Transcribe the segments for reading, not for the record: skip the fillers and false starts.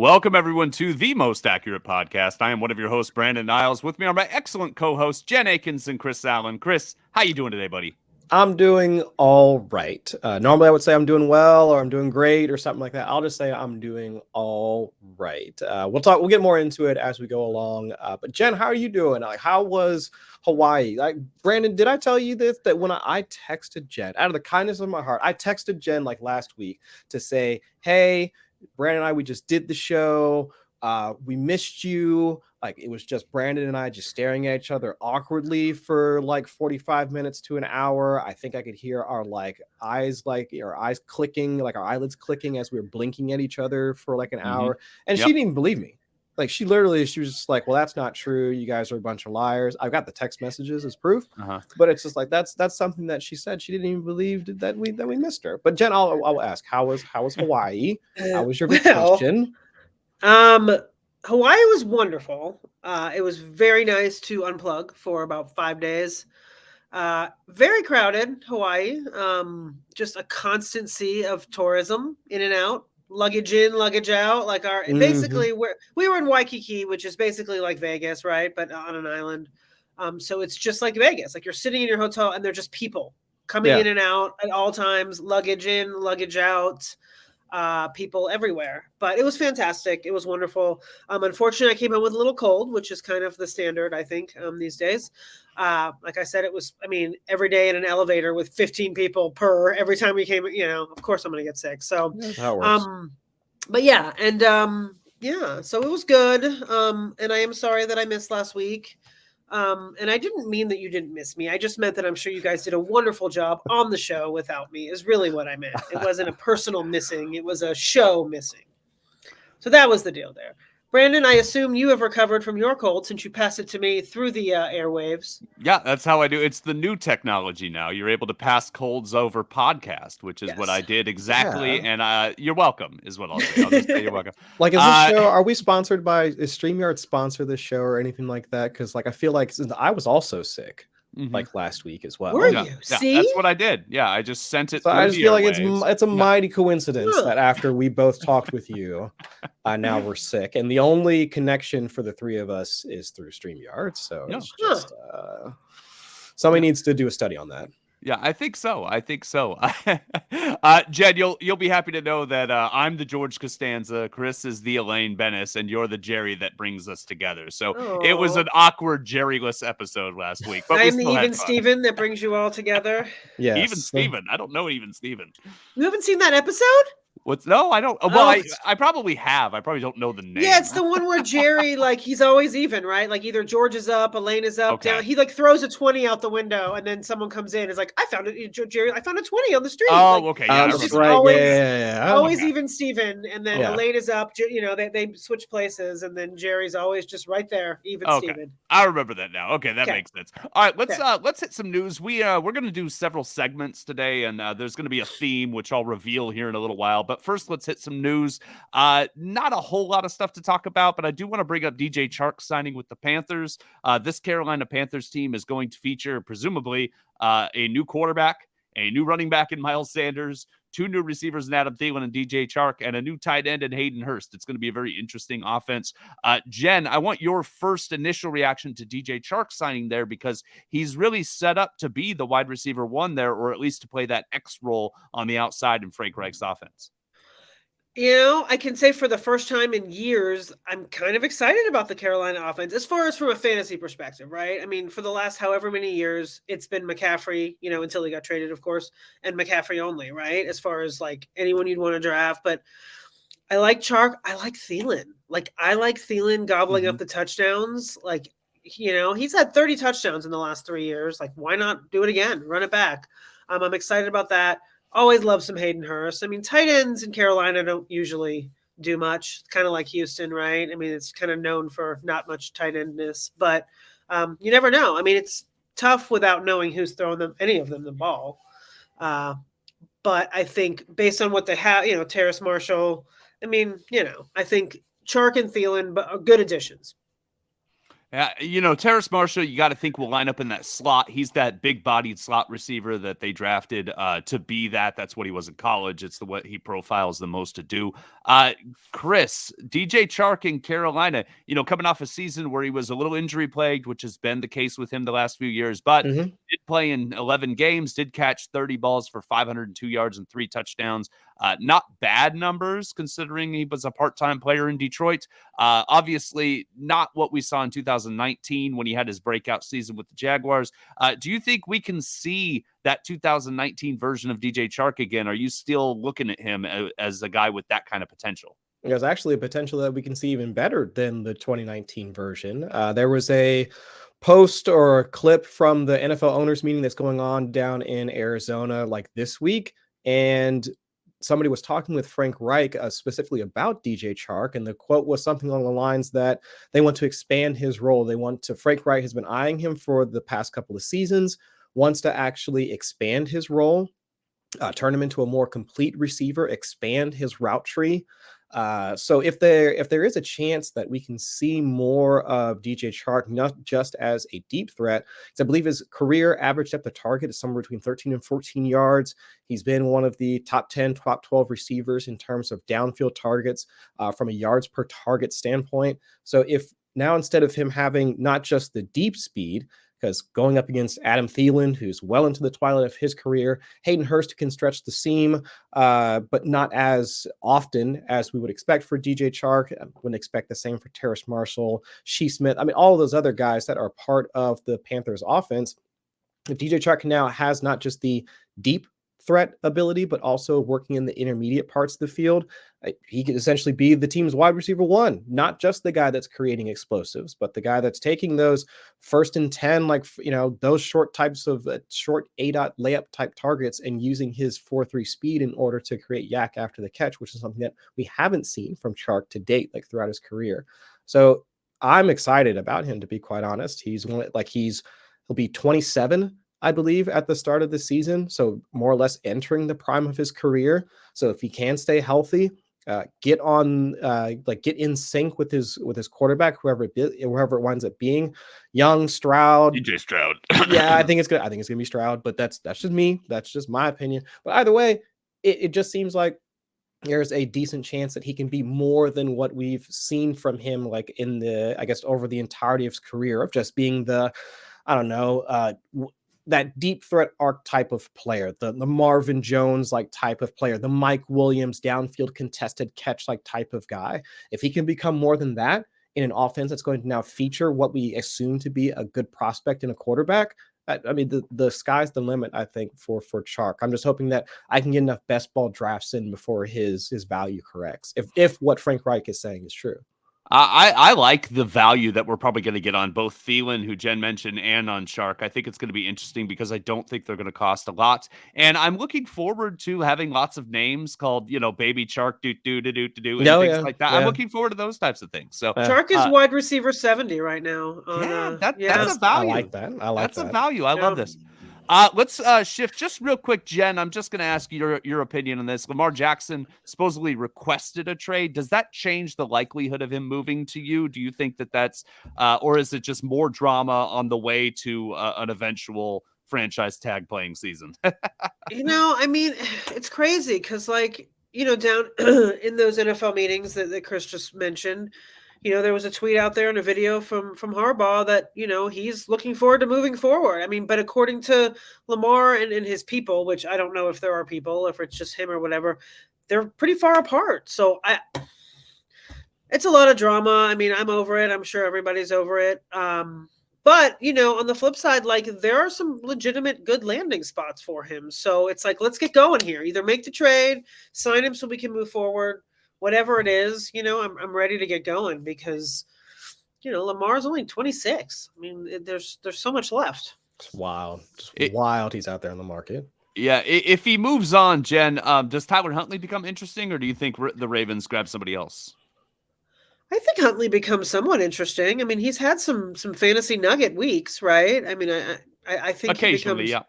Welcome, everyone, to the Most Accurate Podcast. I am one of your hosts, Brandon Niles. With me are my excellent co-hosts, Jen Akins and Chris Allen. Chris, how you doing today, buddy? I'm doing all right. Normally, I would say I'm doing well or I'm doing great or something like that. I'll just say I'm doing all right. We'll get more into it as we go along. But Jen, how are you doing? Like, how was Hawaii? Like, Brandon, did I tell you this? That when I texted Jen, out of the kindness of my heart, I texted Jen like last week to say, hey, Brandon and I, we just did the show. We missed you. Like, it was just Brandon and I just staring at each other awkwardly for like 45 minutes to an hour. I think I could hear our eyes clicking, like our eyelids clicking as we were blinking at each other for like an hour. And she didn't even believe me. Like, she was just like, well, that's not true. You guys are a bunch of liars. I've got the text messages as proof, but it's just like, that's something that she said. She didn't even believe that we missed her. But Jen, I'll ask, how was Hawaii? How was your vacation? Hawaii was wonderful. It was very nice to unplug for about 5 days. Very crowded, Hawaii. Just a constant sea of tourism in and out, luggage in, luggage out. Like basically we were in Waikiki, which is basically like Vegas, right? But on an island. So it's just like Vegas. Like, you're sitting in your hotel and they're just people coming in and out at all times, luggage in, luggage out. People everywhere, but it was fantastic. It was wonderful. Unfortunately, I came home with a little cold, which is kind of the standard, I think, these days. Like I said, every day in an elevator with 15 people per every time we came, of course I'm going to get sick. So, but yeah. And, so it was good. And I am sorry that I missed last week. And I didn't mean that you didn't miss me. I just meant that I'm sure you guys did a wonderful job on the show without me, is really what I meant. It wasn't a personal missing. It was a show missing. So that was the deal there. Brandon, I assume you have recovered from your cold since you passed it to me through the airwaves. Yeah, that's how I do. It's the new technology now. You're able to pass colds over podcast, which is what I did exactly. Yeah. And you're welcome is what I'll say. I'll just say you're welcome. Like, is this show, are we sponsored by, is StreamYard sponsor this show or anything like that? Because like, I feel like since I was also sick. Like last week as well. Were you? See, that's what I did. Yeah, I just sent it. So I just feel like it's a mighty coincidence that after we both talked with you, now we're sick, and the only connection for the three of us is through StreamYard. So it's just somebody needs to do a study on that. Yeah, I think so. Jed, you'll be happy to know that I'm the George Costanza, Chris is the Elaine Bennis, and you're the Jerry that brings us together. So It was an awkward Jerry-less episode last week. But I'm the Even Steven that brings you all together. Yeah, Even Steven. I don't know Even Steven. You haven't seen that episode? No, I don't. Well, I probably have. I probably don't know the name. Yeah, it's the one where Jerry, he's always even, right? Like, either George is up, Elaine is up, down. He throws a 20 out the window, and then someone comes in. It's like, I found it, Jerry. I found a 20 on the street. Oh, okay. Yeah, it's just always even Steven, and then Elaine is up. They switch places, and then Jerry's always just right there, even Steven. I remember that now. Okay, that makes sense. All right, let's hit some news. We're going to do several segments today, and there's going to be a theme which I'll reveal here in a little while. But first, let's hit some news. Not a whole lot of stuff to talk about, but I do want to bring up DJ Chark signing with the Panthers. This Carolina Panthers team is going to feature, presumably, a new quarterback, a new running back in Miles Sanders, 2 new receivers in Adam Thielen and DJ Chark, and a new tight end in Hayden Hurst. It's going to be a very interesting offense. Jen, I want your first initial reaction to DJ Chark signing there, because he's really set up to be the wide receiver 1 there, or at least to play that X role on the outside in Frank Reich's offense. I can say for the first time in years, I'm kind of excited about the Carolina offense as far as from a fantasy perspective, right? I mean, for the last however many years, it's been McCaffrey, until he got traded, of course, and McCaffrey only, right? As far as anyone you'd want to draft. But I like Chark. I like Thielen. I like Thielen gobbling up the touchdowns. He's had 30 touchdowns in the last 3 years. Why not do it again? Run it back. I'm excited about that. Always love some Hayden Hurst. I mean, tight ends in Carolina don't usually do much. It's kind of like Houston, right? I mean, it's kind of known for not much tight endness, but you never know. I mean, it's tough without knowing who's throwing any of them the ball. But I think based on what they have, Terrace Marshall, I mean, I think Chark and Thielen are good additions. Terrace Marshall, you got to think will line up in that slot. He's that big-bodied slot receiver that they drafted to be that. That's what he was in college. It's what he profiles the most to do. Chris, DJ Chark in Carolina, coming off a season where he was a little injury-plagued, which has been the case with him the last few years, but did play in 11 games, did catch 30 balls for 502 yards and 3 touchdowns. Not bad numbers considering he was a part-time player in Detroit. Obviously, not what we saw in 2019 when he had his breakout season with the Jaguars. Do you think we can see that 2019 version of DJ Chark again? Are you still looking at him as a guy with that kind of potential? There's actually a potential that we can see even better than the 2019 version. There was a post or a clip from the NFL owners meeting that's going on down in Arizona like this week, and somebody was talking with Frank Reich specifically about DJ Chark, and the quote was something along the lines that they want to expand his role. Frank Reich has been eyeing him for the past couple of seasons, wants to actually expand his role, turn him into a more complete receiver, expand his route tree. So if there is a chance that we can see more of DJ Chark, not just as a deep threat, because I believe his career average depth of target is somewhere between 13 and 14 yards. He's been one of the top 10, top 12 receivers in terms of downfield targets from a yards per target standpoint. So if now instead of him having not just the deep speed, because going up against Adam Thielen, who's well into the twilight of his career, Hayden Hurst can stretch the seam, but not as often as we would expect for DJ Chark. I wouldn't expect the same for Terrace Marshall, Shee Smith. I mean, all of those other guys that are part of the Panthers offense. If DJ Chark now has not just the deep threat ability, but also working in the intermediate parts of the field, he could essentially be the team's wide receiver 1, not just the guy that's creating explosives, but the guy that's taking those 1st and 10, those short types of short A-dot layup type targets and using his 4.3 speed in order to create yak after the catch, which is something that we haven't seen from Chark to date, throughout his career. So I'm excited about him, to be quite honest. He'll be 27, I believe, at the start of the season. So more or less entering the prime of his career. So if he can stay healthy, get in sync with his quarterback, whoever it winds up being, Young, Stroud, DJ Stroud. Yeah, I think it's gonna be Stroud, but that's just me. That's just my opinion. But either way, it just seems like there's a decent chance that he can be more than what we've seen from him, over the entirety of his career, of just being that deep threat archetype of player, the Marvin Jones type of player, the Mike Williams downfield contested catch type of guy. If he can become more than that in an offense that's going to now feature what we assume to be a good prospect in a quarterback, I mean, the sky's the limit, I think, for Chark. I'm just hoping that I can get enough best ball drafts in before his value corrects, if what Frank Reich is saying is true. I like the value that we're probably going to get on both Thielen, who Jen mentioned, and on Chark. I think it's going to be interesting because I don't think they're going to cost a lot. And I'm looking forward to having lots of names called, Baby Chark, and things like that. Yeah. I'm looking forward to those types of things. So Chark is wide receiver 70 right now. That's a value. I like that. That's a value. I love this. Let's shift just real quick, Jen. I'm just going to ask your opinion on this. Lamar Jackson supposedly requested a trade. Does that change the likelihood of him moving to you? Do you think that's, or is it just more drama on the way to an eventual franchise tag playing season? I mean, it's crazy because, down in those NFL meetings that Chris just mentioned, there was a tweet out there and a video from Harbaugh that, he's looking forward to moving forward. I mean, but according to Lamar and his people, which I don't know if there are people, if it's just him or whatever, they're pretty far apart. So it's a lot of drama. I mean, I'm over it. I'm sure everybody's over it. But, on the flip side, there are some legitimate good landing spots for him. So it's let's get going here. Either make the trade, sign him so we can move forward. Whatever it is, I'm ready to get going because, Lamar's only 26. I mean, there's so much left. It's wild. Wild he's out there in the market. Yeah, if he moves on, Jen, does Tyler Huntley become interesting, or do you think the Ravens grab somebody else? I think Huntley becomes somewhat interesting. I mean, he's had some fantasy nugget weeks, right? I mean, I think occasionally, yeah.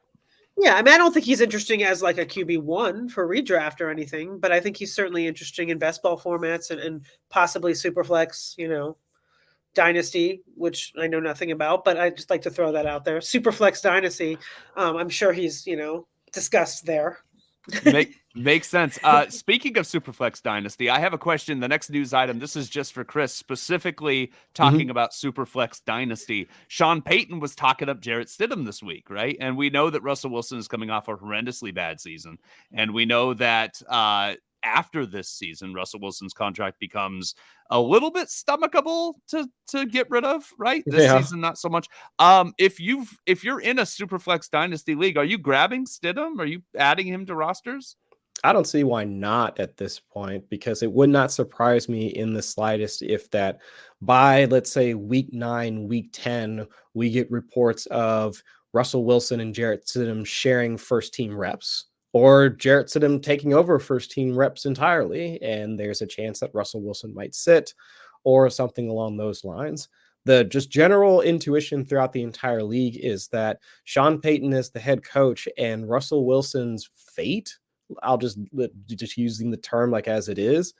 Yeah, I mean, I don't think he's interesting as a QB1 for redraft or anything, but I think he's certainly interesting in best ball formats and possibly Superflex, Dynasty, which I know nothing about, but I just like to throw that out there. Superflex Dynasty. I'm sure he's, discussed there. Makes sense. Speaking of Superflex Dynasty, I have a question. The next news item, this is just for Chris, specifically talking about Superflex Dynasty. Sean Payton was talking up Jarrett Stidham this week, right? And we know that Russell Wilson is coming off a horrendously bad season. And we know that after this season, Russell Wilson's contract becomes a little bit stomachable to get rid of, right? This season, not so much. If you're in a Superflex Dynasty league, are you grabbing Stidham? Are you adding him to rosters? I don't see why not at this point, because it would not surprise me in the slightest if that by, let's say, week 9, week 10, we get reports of Russell Wilson and Jarrett Stidham sharing first team reps, or Jarrett Stidham taking over first team reps entirely, and there's a chance that Russell Wilson might sit or something along those lines. The just general intuition throughout the entire league is that Sean Payton is the head coach, and Russell Wilson's fate, I'll just using the term like as it is,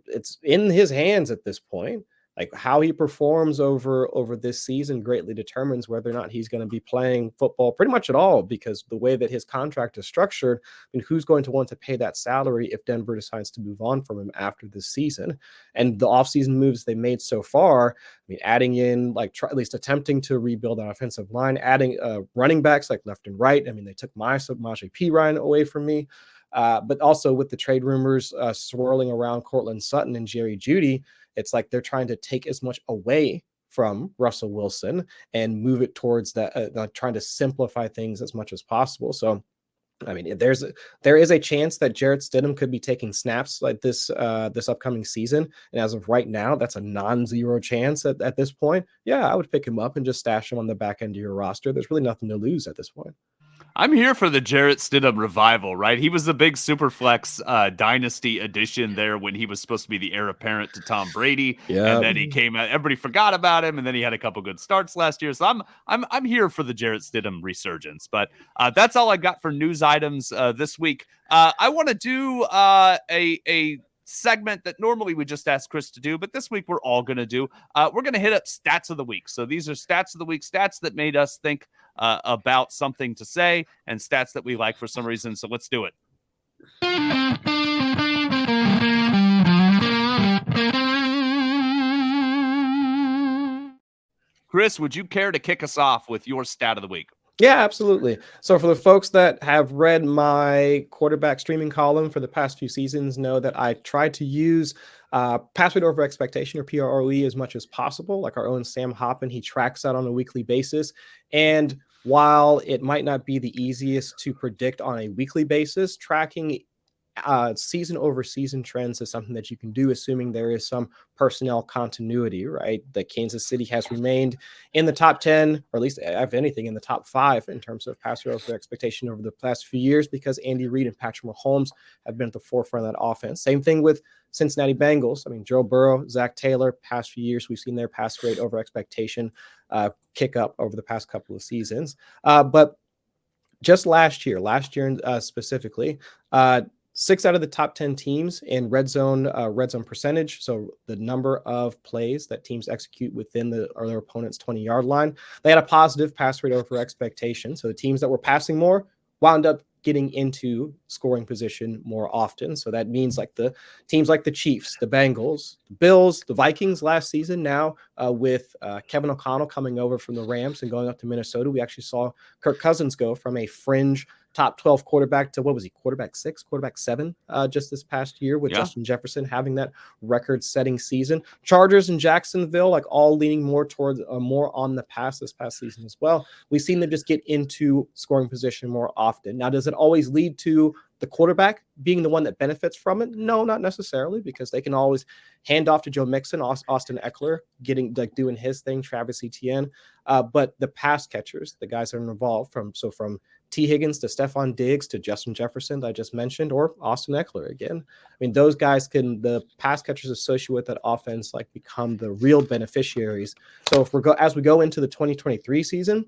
it's in his hands at this point. Like how he performs over this season greatly determines whether or not he's going to be playing football pretty much at all, because the way that his contract is structured, who's going to want to pay that salary if Denver decides to move on from him after this season? And the offseason moves they made so far, adding in at least attempting to rebuild an offensive line, adding running backs like left and right. They took Samaje Perine away from me. But also with the trade rumors swirling around Cortland Sutton and Jerry Jeudy, it's like they're trying to take as much away from Russell Wilson and move it towards that, trying to simplify things as much as possible. So, there is a chance that Jarrett Stidham could be taking snaps like this upcoming season. And as of right now, that's a non-zero chance at this point. Yeah, I would pick him up and just stash him on the back end of your roster. There's really nothing to lose at this point. I'm here for the Jarrett Stidham revival, right? He was a big Superflex Dynasty addition there when he was supposed to be the heir apparent to Tom Brady. Yeah. And then he came out, everybody forgot about him, and then he had a couple good starts last year. So I'm here for the Jarrett Stidham resurgence. But that's all I got for news items this week. I want to do a segment that normally we just ask Chris to do, but this week we're all going to do. We're going to hit up stats of the week. So these are stats of the week, stats that made us think about something to say, and stats that we like for some reason. So let's do it. Chris, would you care to kick us off with your stat of the week? Yeah, absolutely. So for the folks that have read my quarterback streaming column for the past few seasons, know that I try to use pass rate over expectation, or PROE, as much as possible. Like our own Sam Hoppen, he tracks that on a weekly basis. And while it might not be the easiest to predict on a weekly basis, tracking season over season trends is something that you can do, assuming there is some personnel continuity, right? That Kansas City has remained in the top 10, or at least, if anything, in the top 5 in terms of pass rate over expectation over the past few years, because Andy Reid and Patrick Mahomes have been at the forefront of that offense. Same thing with Cincinnati Bengals. Joe Burrow, Zach Taylor, past few years, we've seen their pass rate over expectation kick up over the past couple of seasons. But just last year specifically, 6 out of the top 10 teams in red zone percentage, so the number of plays that teams execute within their opponent's 20-yard line, they had a positive pass rate over expectation. So the teams that were passing more wound up getting into scoring position more often. So that means like the teams like the Chiefs, the Bengals, the Bills, the Vikings last season. Now with Kevin O'Connell coming over from the Rams and going up to Minnesota, we actually saw Kirk Cousins go from a fringe top 12 quarterback to, what was he, quarterback 6, quarterback 7 just this past year, with Justin Jefferson having that record-setting season. Chargers and Jacksonville, like all leaning more towards more on the pass this past season as well. We've seen them just get into scoring position more often. Now, does it always lead to the quarterback being the one that benefits from it? No, not necessarily, because they can always hand off to Joe Mixon, Austin Eckler, doing his thing, Travis Etienne. But the pass catchers, the guys that are involved, from T. Higgins to Stephon Diggs to Justin Jefferson that I just mentioned, or Austin Eckler again. Those guys the pass catchers associated with that offense, become the real beneficiaries. So as we go into the 2023 season,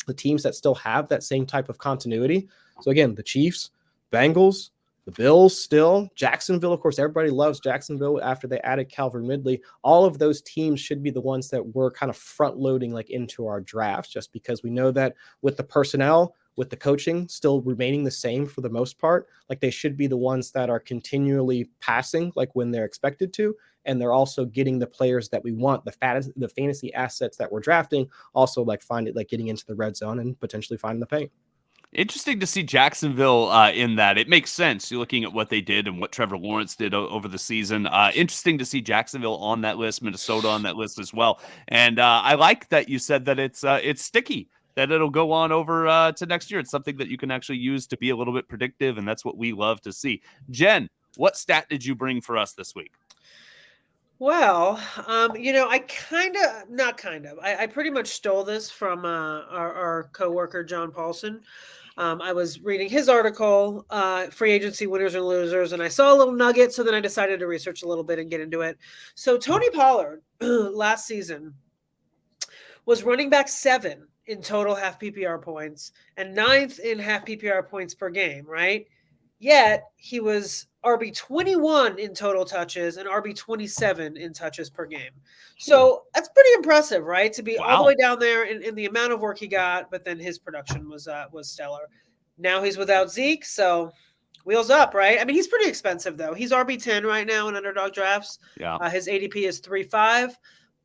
the teams that still have that same type of continuity. So again, the Chiefs, Bengals, The Bills still, Jacksonville, of course, everybody loves Jacksonville after they added Calvin Ridley. All of those teams should be the ones that we're kind of front loading like into our drafts, just because we know that with the personnel, with the coaching still remaining the same for the most part, like they should be the ones that are continually passing like when they're expected to. And they're also getting the players that we want, the fantasy assets that we're drafting, also like getting into the red zone and potentially finding the paint. Interesting to see Jacksonville in that. It makes sense. You're looking at what they did and what Trevor Lawrence did over the season. Interesting to see Jacksonville on that list, Minnesota on that list as well. And I like that you said that it's sticky, that it'll go on over to next year. It's something that you can actually use to be a little bit predictive, and that's what we love to see. Jen, what stat did you bring for us this week? Well, I pretty much stole this from our coworker, John Paulson. I was reading his article, Free Agency Winners and Losers, and I saw a little nugget, so then I decided to research a little bit and get into it. So Tony Pollard last season was running back 7 in total half PPR points and 9th in half PPR points per game, right? Yet he was RB 21 in total touches and RB 27 in touches per game. So that's pretty impressive, right? To be all the way down there in the amount of work he got, but then his production was stellar. Now he's without Zeke, so wheels up, right? I mean, he's pretty expensive though. He's RB 10 right now in underdog drafts. Yeah. His ADP is 3.5,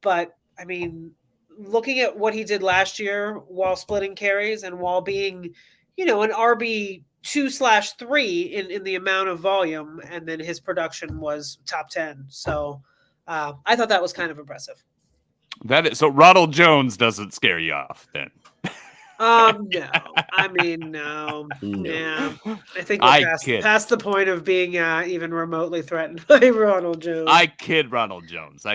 but I mean, looking at what he did last year while splitting carries and while being, an RB 2/3 in the amount of volume, and then his production was top 10. So I thought that was kind of impressive. So Ronald Jones doesn't scare you off then? No. I mean, no. Yeah. I think we're past the point of being even remotely threatened by Ronald Jones. I kid Ronald Jones.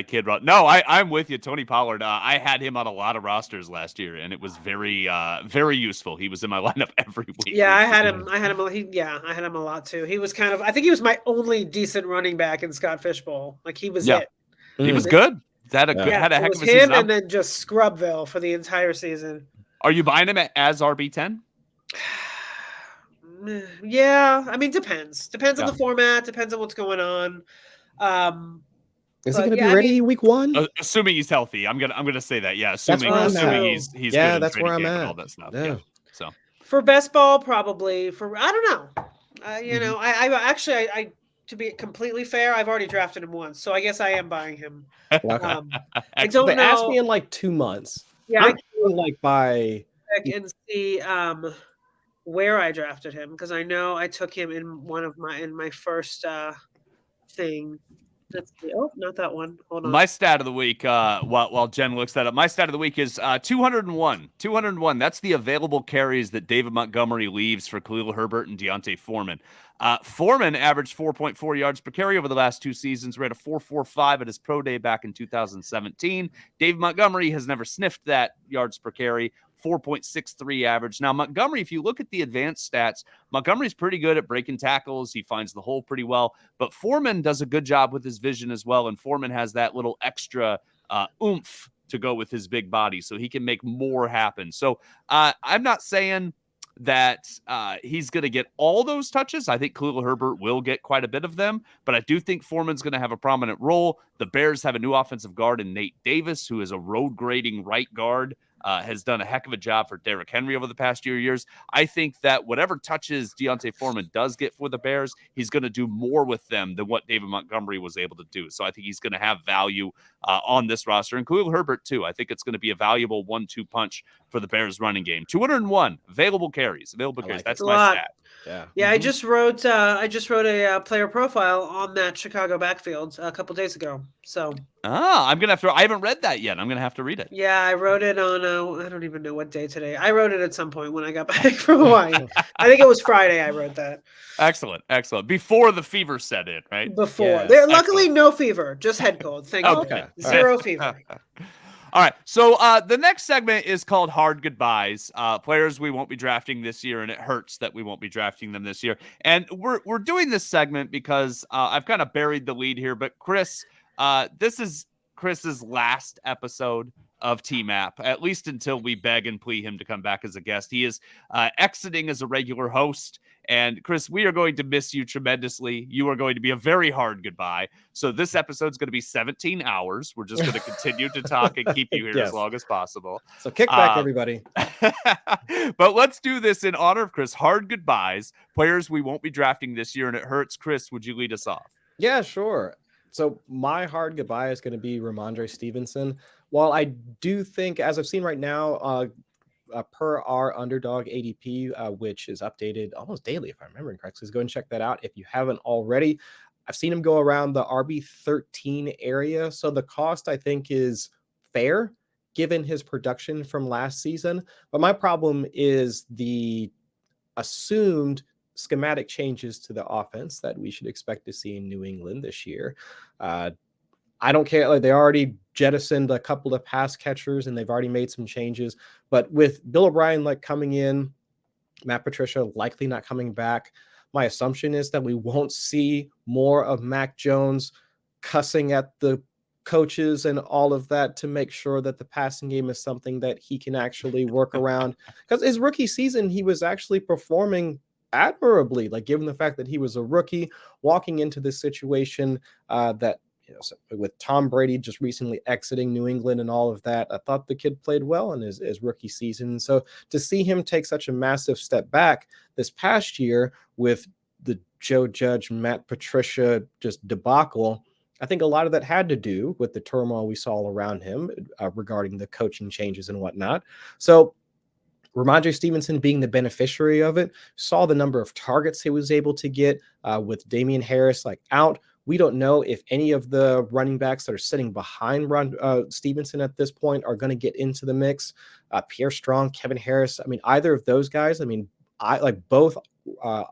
No, I'm with you. Tony Pollard, I had him on a lot of rosters last year, and it was very, very useful. He was in my lineup every week. Yeah, I had him a lot too. He was I think he was my only decent running back in Scott Fishbowl. Like he was it. He was good. Had a heck of a season. And then just Scrubville for the entire season. Are you buying him as RB10? Yeah, I mean, depends. Depends on the format. Depends on what's going on. Is he going to be ready week 1? Assuming he's healthy, I'm gonna say that. Yeah, assuming he's good. That's where I'm at. All that stuff. Yeah. So for best ball, probably I don't know. I to be completely fair, I've already drafted him once, so I guess I am buying him. I don't know. Ask me in like 2 months. Yeah, I can like buy and see where I drafted him, because I know I took him in my first thing. Let's see. Oh, not that one. Hold on. My stat of the week, while Jen looks that up, my stat of the week is 201. 201. That's the available carries that David Montgomery leaves for Khalil Herbert and Deontay Foreman. Foreman averaged 4.4 yards per carry over the last 2 seasons. Ran a 4.45 at his pro day back in 2017. David Montgomery has never sniffed that yards per carry. 4.63 average. Now, Montgomery, if you look at the advanced stats, Montgomery's pretty good at breaking tackles. He finds the hole pretty well, but Foreman does a good job with his vision as well. And Foreman has that little extra oomph to go with his big body, so he can make more happen. So I'm not saying that he's going to get all those touches. I think Khalil Herbert will get quite a bit of them, but I do think Foreman's going to have a prominent role. The Bears have a new offensive guard in Nate Davis, who is a road grading right guard. Has done a heck of a job for Derrick Henry over the past few years. I think that whatever touches Deontay Foreman does get for the Bears, he's going to do more with them than what David Montgomery was able to do. So I think he's going to have value on this roster. And Khalil Herbert, too. I think it's going to be a valuable 1-2 punch for the Bears running game. 201 available carries. That's my stat. Yeah. I just wrote a player profile on that Chicago backfield a couple days ago. So I'm gonna have to. I haven't read that yet. I'm gonna have to read it. Yeah, I wrote it on. I don't even know what day today. I wrote it at some point when I got back from Hawaii. I think it was Friday. I wrote that. Excellent. Before the fever set in, right? Before. Yes. There, luckily, no fever, just head cold. Thank you. Okay. Zero fever. All right, so the next segment is called Hard Goodbyes. Players we won't be drafting this year, and it hurts that we won't be drafting them this year. And we're doing this segment because I've kind of buried the lead here, but Chris, this is Chris's last episode of TMAP, at least until we beg and plead him to come back as a guest. He is exiting as a regular host. And Chris, we are going to miss you tremendously. You are going to be a very hard goodbye. So this episode's going to be 17 hours. We're just going to continue to talk and keep you here as long as possible. So kick back, everybody. But let's do this in honor of Chris. Hard goodbyes. Players we won't be drafting this year, and it hurts. Chris, would you lead us off? Yeah, sure. So my hard goodbye is going to be Rhamondre Stevenson. While I do think, as I've seen right now, per our underdog ADP, which is updated almost daily, if I remember correctly, so go and check that out if you haven't already. I've seen him go around the RB13 area. So the cost, I think, is fair given his production from last season. But my problem is the assumed schematic changes to the offense that we should expect to see in New England this year. I don't care. Like, they already jettisoned a couple of pass catchers and they've already made some changes. But with Bill O'Brien coming in, Matt Patricia likely not coming back, my assumption is that we won't see more of Mac Jones cussing at the coaches and all of that to make sure that the passing game is something that he can actually work around. Because his rookie season, he was actually performing admirably, given the fact that he was a rookie walking into this situation that, with Tom Brady just recently exiting New England and all of that, I thought the kid played well in his rookie season. So to see him take such a massive step back this past year with the Joe Judge, Matt Patricia just debacle, I think a lot of that had to do with the turmoil we saw around him regarding the coaching changes and whatnot. So Rhamondre Stevenson being the beneficiary of it, saw the number of targets he was able to get with Damian Harris out. We don't know if any of the running backs that are sitting behind Stevenson at this point are going to get into the mix. Pierre Strong, Kevin Harris. I mean, either of those guys, I both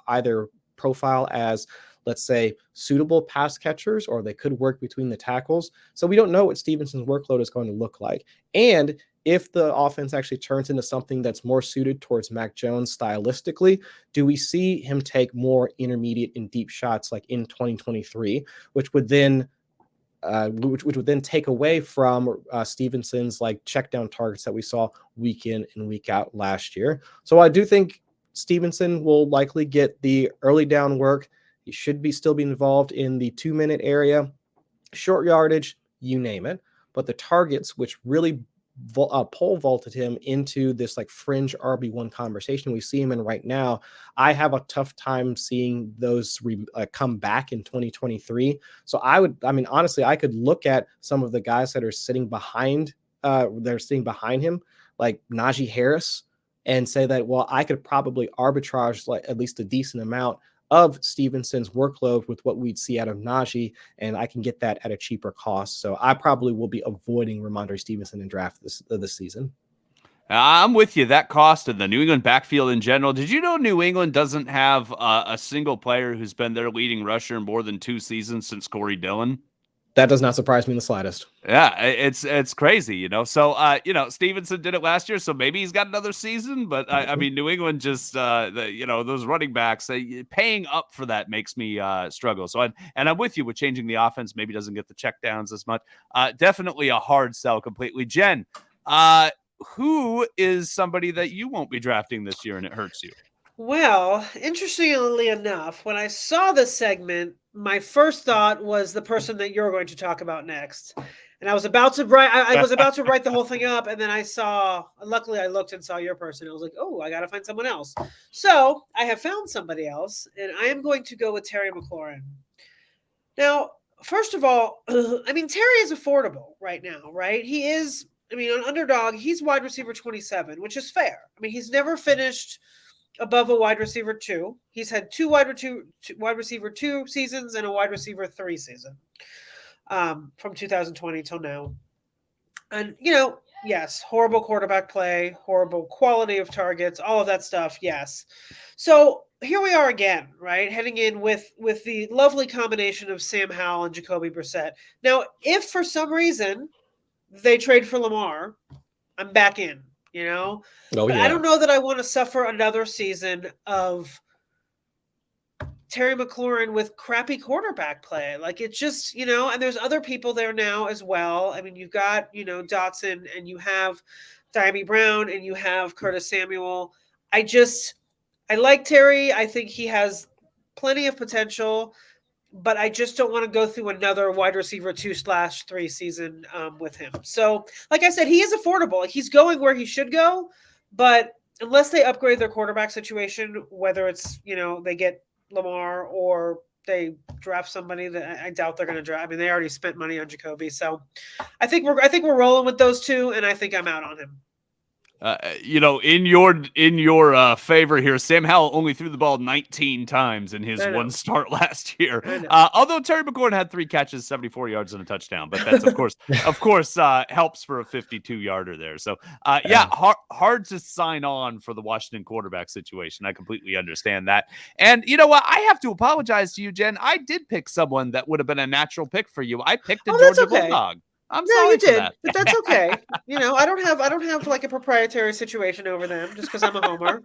either profile as, let's say, suitable pass catchers, or they could work between the tackles. So we don't know what Stevenson's workload is going to look like. And if the offense actually turns into something that's more suited towards Mac Jones stylistically, do we see him take more intermediate and deep shots in 2023, which would then take away from Stevenson's check down targets that we saw week in and week out last year. So I do think Stevenson will likely get the early down work. He should still be involved in the 2-minute area, short yardage, you name it. But the targets, which really pole vaulted him into this fringe RB1 conversation we see him in right now, I have a tough time seeing those come back in 2023. So honestly, I could look at some of the guys that are sitting behind him, like Najee Harris, and say that, well, I could probably arbitrage at least a decent amount of Stevenson's workload with what we'd see out of Najee, and I can get that at a cheaper cost. So I probably will be avoiding Rhamondre Stevenson in draft this season. I'm with you. That cost of the New England backfield in general. Did you know New England doesn't have a single player who's been their leading rusher in more than 2 seasons since Corey Dillon? That does not surprise me in the slightest. Yeah, it's crazy, So, Stevenson did it last year, so maybe he's got another season. But I mean, New England just, those running backs, paying up for that makes me struggle. So, I'm with you with changing the offense. Maybe doesn't get the checkdowns as much. Definitely a hard sell completely. Jen, who is somebody that you won't be drafting this year and it hurts you? Well, interestingly enough, when I saw this segment, my first thought was the person that you're going to talk about next. And I was about to write, I was about to write the whole thing up. And then luckily I looked and saw your person. I was like, oh, I got to find someone else. So I have found somebody else, and I am going to go with Terry McLaurin. Now, first of all, Terry is affordable right now, right? He is, on underdog, he's wide receiver 27, which is fair. He's never finished above a wide receiver 2. He's had 2 wide receiver 2 seasons and a wide receiver 3 season from 2020 till now. And, yes, horrible quarterback play, horrible quality of targets, all of that stuff, yes. So here we are again, right, heading in with the lovely combination of Sam Howell and Jacoby Brissett. Now, if for some reason they trade for Lamar, I'm back in. But I don't know that I want to suffer another season of Terry McLaurin with crappy quarterback play. Like it's just, and there's other people there now as well. I mean, you've got, Dotson, and you have Diami Brown, and you have Curtis Samuel. I like Terry. I think he has plenty of potential, but I just don't want to go through another wide receiver 2/3 season with him. So, like I said, he is affordable. He's going where he should go, but unless they upgrade their quarterback situation, whether it's, they get Lamar or they draft somebody that I doubt they're going to draft. I mean, they already spent money on Jacoby. So I think we're rolling with those two, and I think I'm out on him. In your favor here, Sam Howell only threw the ball 19 times in his one start last year. Although Terry McLaurin had 3 catches, 74 yards and a touchdown, but that's of course helps for a 52-yarder there. So hard to sign on for the Washington quarterback situation. I completely understand that. And you know what? I have to apologize to you, Jen. I did pick someone that would have been a natural pick for you. I picked a Georgia Bulldog. No, you did, but that's okay. I don't have like a proprietary situation over them just because I'm a homer.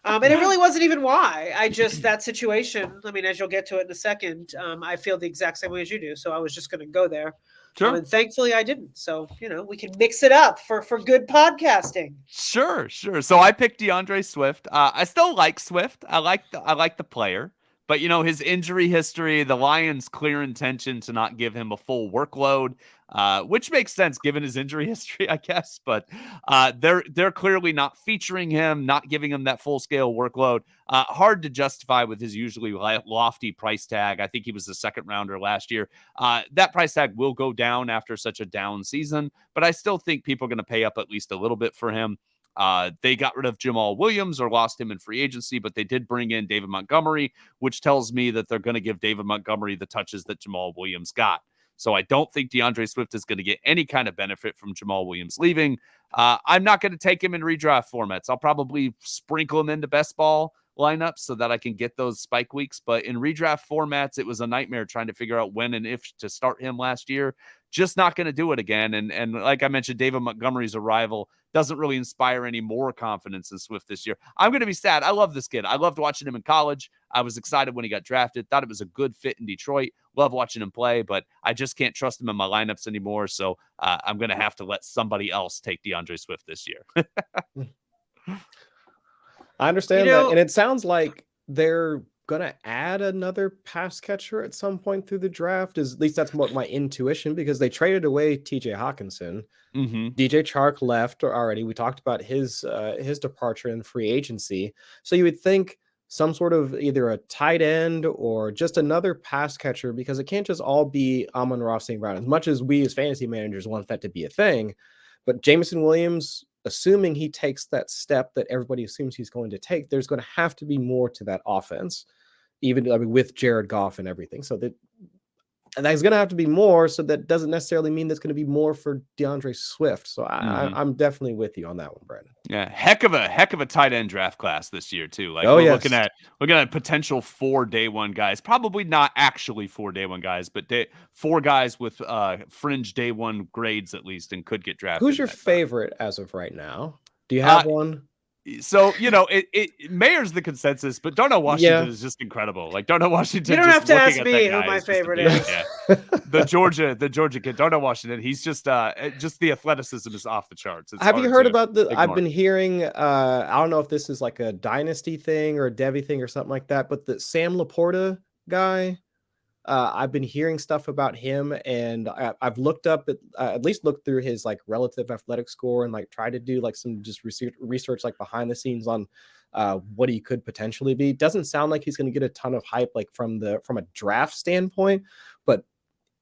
And it really wasn't even why. That situation. I mean, as you'll get to it in a second, I feel the exact same way as you do. So I was just going to go there. Sure. And thankfully I didn't. So, we can mix it up for good podcasting. Sure. So I picked DeAndre Swift. I still like Swift. I like the player. But, his injury history, the Lions' clear intention to not give him a full workload, which makes sense given his injury history, I guess. But they're clearly not featuring him, not giving him that full-scale workload. Hard to justify with his usually lofty price tag. I think he was the 2nd-rounder last year. That price tag will go down after such a down season, but I still think people are going to pay up at least a little bit for him. They got rid of Jamal Williams or lost him in free agency, but they did bring in David Montgomery, which tells me that they're going to give David Montgomery the touches that Jamal Williams got. So I don't think DeAndre Swift is going to get any kind of benefit from Jamal Williams leaving. I'm not going to take him in redraft formats. I'll probably sprinkle him into best ball lineups so that I can get those spike weeks. But in redraft formats, it was a nightmare trying to figure out when and if to start him last year. Just not going to do it again. And like I mentioned, David Montgomery's arrival doesn't really inspire any more confidence in Swift this year. I'm going to be sad. I love this kid. I loved watching him in college. I was excited when he got drafted. Thought it was a good fit in Detroit. Love watching him play, but I just can't trust him in my lineups anymore. So I'm going to have to let somebody else take DeAndre Swift this year. I understand that. And it sounds like they're going to add another pass catcher at some point through the draft. At least that's what my intuition, because they traded away TJ Hawkinson. Mm-hmm. DJ Chark left already. We talked about his departure in free agency. So you would think some sort of either a tight end or just another pass catcher, because it can't just all be Amon-Ra St. Brown, as much as we as fantasy managers want that to be a thing. But Jameson Williams, assuming he takes that step that everybody assumes he's going to take, there's going to have to be more to that offense, even with Jared Goff and everything. So there's going to have to be more. So that doesn't necessarily mean there's going to be more for DeAndre Swift. So I'm definitely with you on that one, Brandon. Yeah, heck of a tight end draft class this year too. Like we're looking at potential 4 day one guys. Probably not actually 4 day one guys, but 4 guys with fringe day one grades at least, and could get drafted. Who's your favorite as of right now? Do you have one? So, Mayer's the consensus, but Darnell Washington is just incretible. Like Darnell Washington. You don't have to ask me who my favorite is. Yeah. The Georgia kid, Darnell Washington. He's just the athleticism is off the charts. Have you heard about I've been hearing, I don't know if this is like a Dynasty thing or a Devy thing or something like that, but the Sam Laporta guy, I've been hearing stuff about him, and I've looked up at least looked through his like relative athletic score and like tried to do like some just research like behind the scenes on what he could potentially be. Doesn't sound like he's going to get a ton of hype like from a draft standpoint, but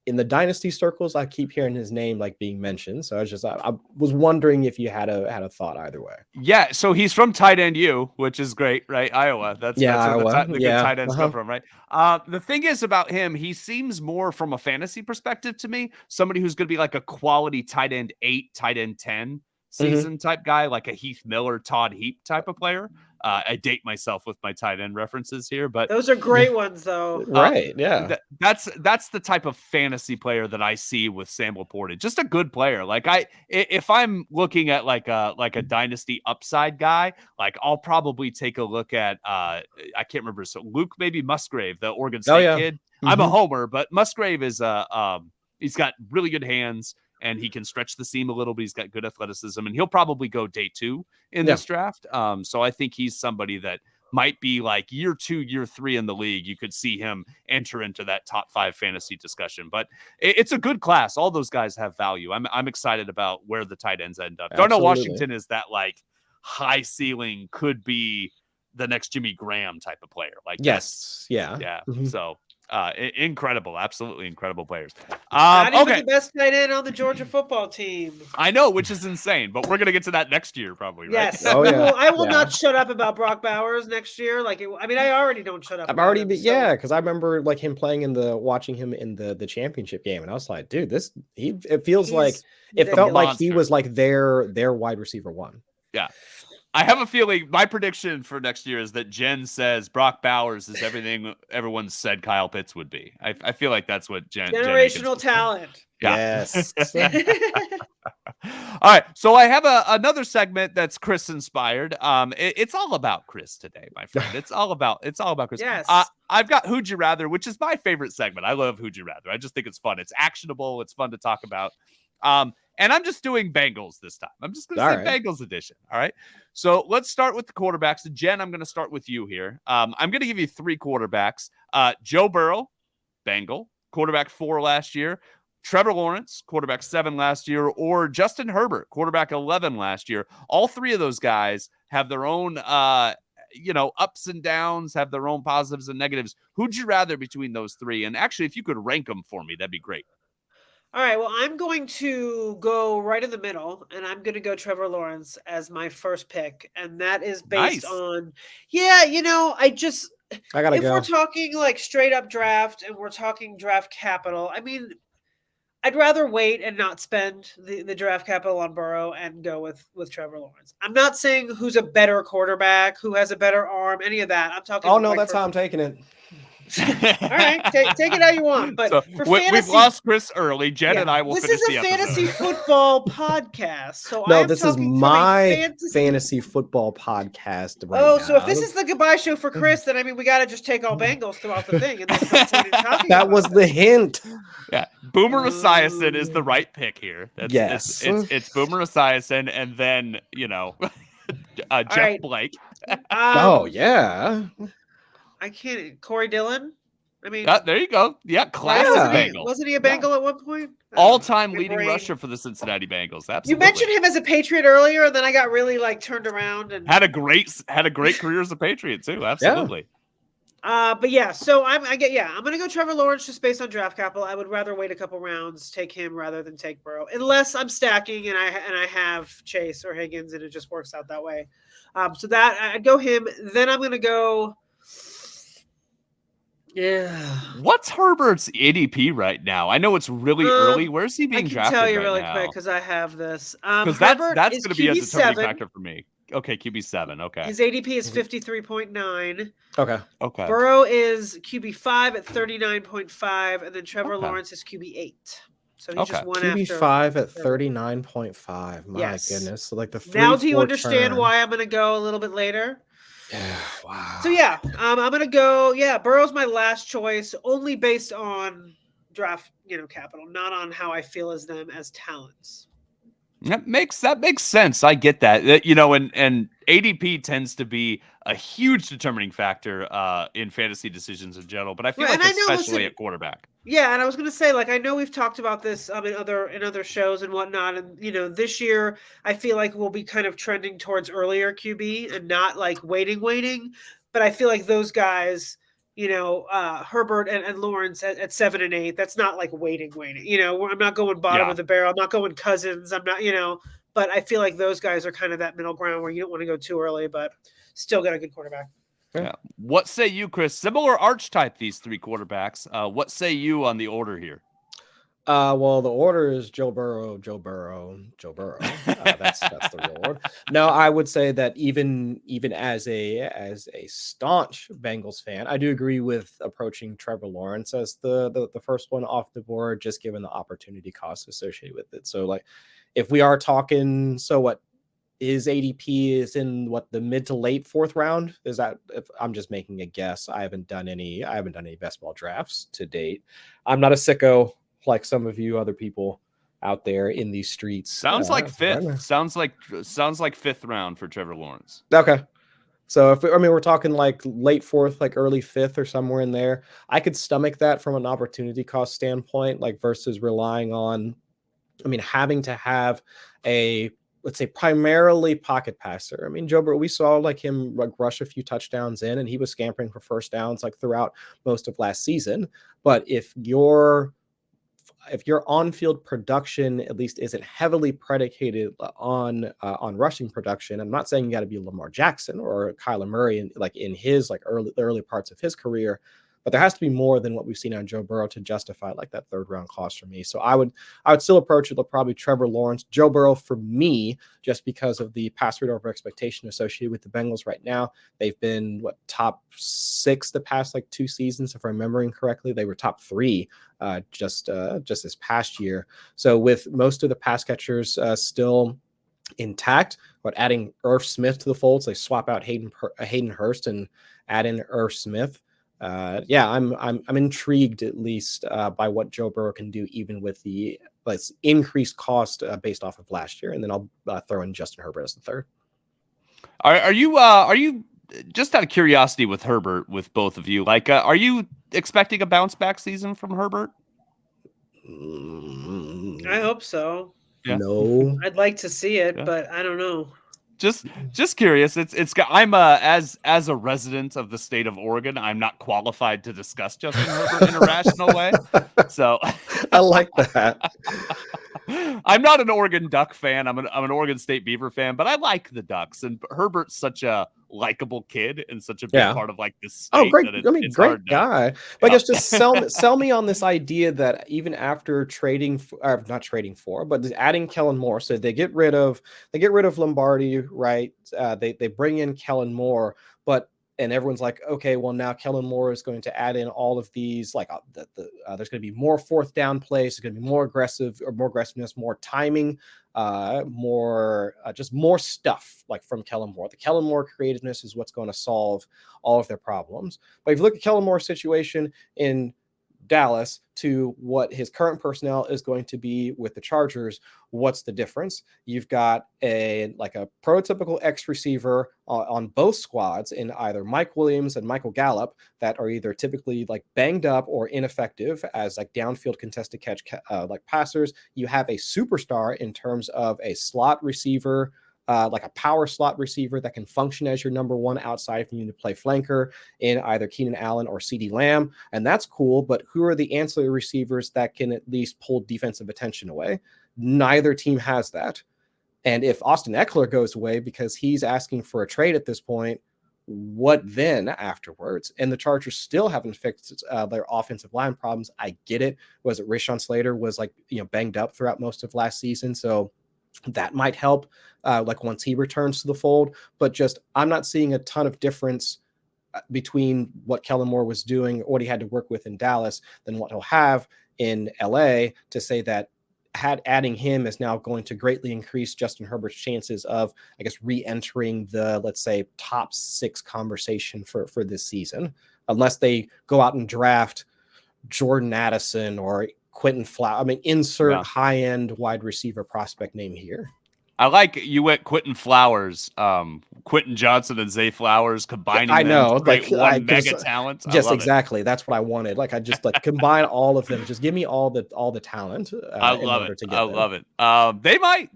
in the dynasty circles, I keep hearing his name like being mentioned. So I was wondering if you had a thought either way. Yeah, so he's from Tight End U, which is great, right? Iowa. That's Iowa. Where the good tight ends come from, right? The thing is about him, he seems more from a fantasy perspective to me, somebody who's going to be like a quality tight end 8, tight end 10 season type guy, like a Heath Miller, Todd Heap type of player. I date myself with my tight end references here, but those are great ones, though. Right? Yeah. That's the type of fantasy player that I see with Sam Laporta. Just a good player. Like if I'm looking at like a dynasty upside guy, like I'll probably take a look at I can't remember. So Luke maybe Musgrave, the Oregon State kid. Mm-hmm. I'm a homer, but Musgrave is he's got really good hands. And he can stretch the seam a little bit. He's got good athleticism, and he'll probably go day 2 in this draft. So I think he's somebody that might be like year 2, year 3 in the league. You could see him enter into that top 5 fantasy discussion. But it's a good class. All those guys have value. I'm excited about where the tight ends end up. Darnell Washington is that like high ceiling, could be the next Jimmy Graham type of player. Like yeah. Mm-hmm. So. Incredible, absolutely incredible players. Not even the best tight end on the Georgia football team. I know, which is insane, but we're gonna get to that next year, probably. Right? Yes, I will not shut up about Brock Bowers next year. Like, I already don't shut up. Because I remember like him playing watching him in the championship game, and I was like, dude, it felt like he was like their wide receiver 1. Yeah. I have a feeling my prediction for next year is that Jen says Brock Bowers is everything everyone said Kyle Pitts would be. I feel like that's what generational talent. Yeah. Yes. All right. So I have another segment that's Chris inspired. It's all about Chris today, my friend. It's all about Chris. Yes. I've got Who'd You Rather, which is my favorite segment. I love Who'd You Rather. I just think it's fun. It's actionable. It's fun to talk about. And I'm just doing Bengals this time. I'm just going to say Bengals edition. All right. So let's start with the quarterbacks. Jen, I'm going to start with you here. I'm going to give you 3 quarterbacks. Joe Burrow, Bengal, quarterback 4 last year. Trevor Lawrence, quarterback 7 last year. Or Justin Herbert, quarterback 11 last year. All 3 of those guys have their own, ups and downs, have their own positives and negatives. Who'd you rather between those 3? And actually, if you could rank them for me, that'd be great. All right, well, I'm going to go right in the middle, and I'm going to go Trevor Lawrence as my first pick, and that is based on, we're talking like straight up draft and we're talking draft capital, I'd rather wait and not spend the draft capital on Burrow and go with Trevor Lawrence. I'm not saying who's a better quarterback, who has a better arm, any of that. I'm talking. Oh no, that's how I'm taking it. All right, take it how you want. But so we've lost Chris early. Jen and I will finish the episode. This is a fantasy football podcast. So this is my fantasy football podcast. Right now. So if this is the goodbye show for Chris, then we got to just take all Bengals throughout the thing. And that was the hint. Yeah, Boomer Esiason is the right pick here. It's Boomer Esiason, and then Jeff right. Blake. I can't. Corey Dillon. There you go. Yeah, classic Bengal. Wasn't he a Bengal at one point? All-time leading rusher for the Cincinnati Bengals. Absolutely. You mentioned him as a Patriot earlier, and then I got really turned around and had a great career as a Patriot too. Absolutely. Yeah. So I'm gonna go Trevor Lawrence just based on draft capital. I would rather wait a couple rounds, take him rather than take Burrow, unless I'm stacking and I have Chase or Higgins, and it just works out that way. So that I'd go him. Then I'm gonna go. Yeah. What's Herbert's ADP right now? I know it's really early. Where's he being drafted? I can tell you really now? Quick because I have this. Because that's going to be a determining factor for me. Okay, QB7. Okay. His ADP is 53.9. Okay. Burrow is QB5 at 39.5, and then Trevor Lawrence is QB8. So he's just one QB5 at 39.5. My goodness. So like the 3-4 Now do you understand why I'm going to go a little bit later? Yeah, wow. So I'm gonna go. Yeah, Burrow's my last choice, only based on draft, capital, not on how I feel as them as talents. That makes sense. I get that. And ADP tends to be a huge determining factor in fantasy decisions in general, but I feel especially at quarterback. Yeah, and I was going to say, I know we've talked about this in other shows and whatnot, and this year I feel like we'll be kind of trending towards earlier QB and not waiting. But I feel like those guys, Herbert and Lawrence at 7 and 8, that's not waiting. I'm not going bottom of the barrel. I'm not going Cousins. I'm not, but I feel like those guys are kind of that middle ground where you don't want to go too early, but still got a good quarterback. Yeah. What say you, Chris? Similar archetype, these 3 quarterbacks. What say you on the order here? Well, the order is Joe Burrow, Joe Burrow, Joe Burrow. That's the real order. No, I would say that even as a staunch Bengals fan, I do agree with approaching Trevor Lawrence as the first one off the board, just given the opportunity cost associated with it. So, like, if we are talking, so what his ADP is in the mid to late fourth round? Is that, if I'm just making a guess? I haven't done any best ball drafts to date. I'm not a sicko like some of you other people out there in these streets. Sounds like fifth. Sounds like fifth round for Trevor Lawrence. Okay. So we're talking like late fourth, like early fifth or somewhere in there. I could stomach that from an opportunity cost standpoint, like versus relying on, having to have a, let's say, primarily pocket passer. Joe Burrow, we saw like him rush a few touchdowns in, and he was scampering for first downs like throughout most of last season. But if your on-field production at least isn't heavily predicated on rushing production, I'm not saying you got to be Lamar Jackson or Kyler Murray in his early parts of his career, but there has to be more than what we've seen on Joe Burrow to justify like that third round cost for me. So I would still approach it probably Trevor Lawrence. Joe Burrow for me, just because of the pass rate over expectation associated with the Bengals right now. They've been top 6 the past like 2 seasons, if I'm remembering correctly. They were top 3 just this past year. So with most of the pass catchers still intact, but adding Irv Smith to the fold, so they swap out Hayden Hurst and add in Irv Smith. I'm intrigued at least by what Joe Burrow can do, even with the increased cost based off of last year. And then I'll throw in Justin Herbert as the third. Are you just out of curiosity with Herbert, with both of you, like, are you expecting a bounce back season from Herbert? I hope so. Yeah. No, I'd like to see it, but I don't know. Just curious. I'm as a resident of the state of Oregon, I'm not qualified to discuss Justin Herbert in a rational way. So I like that. I'm not an Oregon Duck fan. I'm an Oregon State Beaver fan, but I like the Ducks, and Herbert's such a likable kid and such a big part of like this state. Oh, great! It's great guy. But I guess just sell me on this idea that even after adding Kellen Moore, so they get rid of Lombardi, right? They bring in Kellen Moore, and everyone's like, okay, well, now Kellen Moore is going to add in all of these, like there's going to be more fourth down plays. There's going to be more aggressiveness, more timing, more stuff like from Kellen Moore. The Kellen Moore creativeness is what's going to solve all of their problems. But if you look at Kellen Moore's situation in Dallas to what his current personnel is going to be with the Chargers, what's the difference? You've got a prototypical X receiver on both squads in either Mike Williams and Michael Gallup that are either typically like banged up or ineffective as like downfield contested catch like passers. You have a superstar in terms of a slot receiver, like a power slot receiver that can function as your number one outside if you need to play flanker in either Keenan Allen or CeeDee Lamb. And that's cool, but who are the ancillary receivers that can at least pull defensive attention away? Neither team has that. And if Austin Eckler goes away because he's asking for a trade at this point, what then afterwards? And the Chargers still haven't fixed their offensive line problems. I get it. Was it Rashawn Slater was banged up throughout most of last season? So that might help once he returns to the fold, but just I'm not seeing a ton of difference between what Kellen Moore was doing, what he had to work with in Dallas, than what he'll have in LA to say that adding him is now going to greatly increase Justin Herbert's chances of, I guess, re-entering the, let's say, top 6 conversation for this season, unless they go out and draft Jordan Addison or Quentin Flowers. Insert high-end wide receiver prospect name here. I like you went Quentin Flowers, Quentin Johnson and Zay Flowers combining. I know, one mega talent. Just exactly. That's what I wanted. I just combine all of them. Just give me all the talent. I love it. I love it.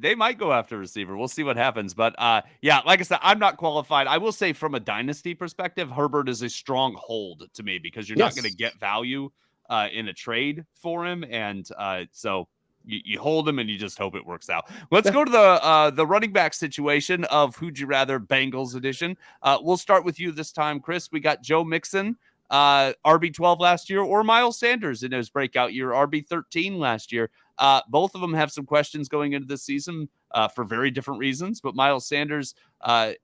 They might go after receiver. We'll see what happens. But like I said, I'm not qualified. I will say from a dynasty perspective, Herbert is a strong hold to me because you're not going to get value in a trade for him, and so you hold him and you just hope it works out. Let's go to the running back situation of Who'd You Rather Bengals edition. We'll start with you this time, Chris. We got Joe Mixon RB12 last year, or Miles Sanders in his breakout year, RB13 last year. Both of them have some questions going into this season for very different reasons. But Miles Sanders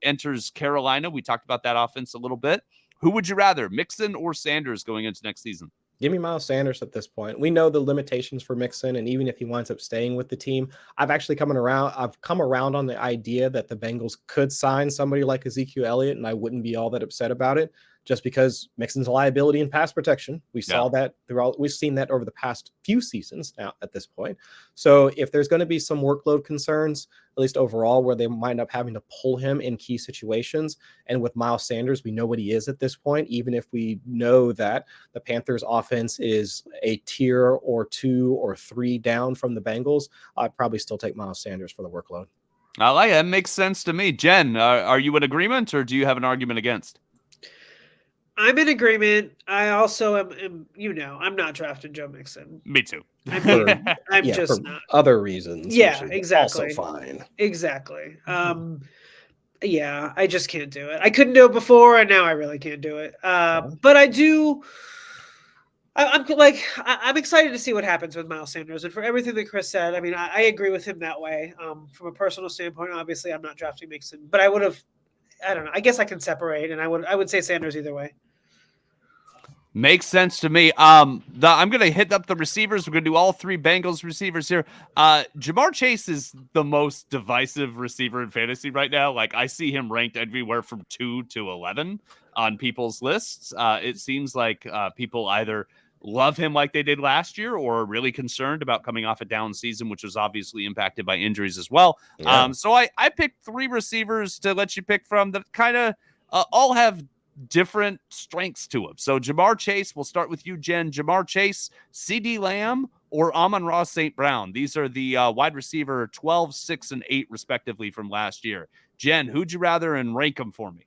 enters Carolina. We talked about that offense a little bit. Who would you rather, Mixon or Sanders going into next season? Give me Miles Sanders at this point. We know the limitations for Mixon, and even if he winds up staying with the team, I've come around on the idea that the Bengals could sign somebody like Ezekiel Elliott, and I wouldn't be all that upset about it, just because Mixon's a liability in pass protection. We saw that throughout. We've seen that over the past few seasons now at this point. So if there's going to be some workload concerns, at least overall, where they might end up having to pull him in key situations, and with Miles Sanders, we know what he is at this point, even if we know that the Panthers offense is a tier or 2 or 3 down from the Bengals, I'd probably still take Miles Sanders for the workload. I like it. That makes sense to me. Jen, are you in agreement, or do you have an argument against? I'm in agreement. I also am, I'm not drafting Joe Mixon. Me too. I'm just not. Other reasons. Yeah, exactly. Also fine. Exactly. Yeah, I just can't do it. I couldn't do it before, and now I really can't do it. But I do. I'm excited to see what happens with Miles Sanders, and for everything that Chris said. I mean, I agree with him that way. From a personal standpoint, obviously, I'm not drafting Mixon, but I would have. I don't know. I guess I can separate, and I would say Sanders either way. Makes sense to me. I'm going to hit up the receivers. We're going to do all 3 Bengals receivers here. Jamar Chase is the most divisive receiver in fantasy right now. Like, I see him ranked everywhere from 2 to 11 on people's lists. It seems like people either love him like they did last year or are really concerned about coming off a down season, which was obviously impacted by injuries as well. Yeah. So I picked 3 receivers to let you pick from that kind of all have different strengths to him. So Jamar Chase, we'll start with you, Jen. Jamar Chase, CeeDee Lamb, or Amon-Ra St. Brown. These are the wide receiver 12, 6, and 8, respectively, from last year. Jen, who'd you rather, and rank them for me?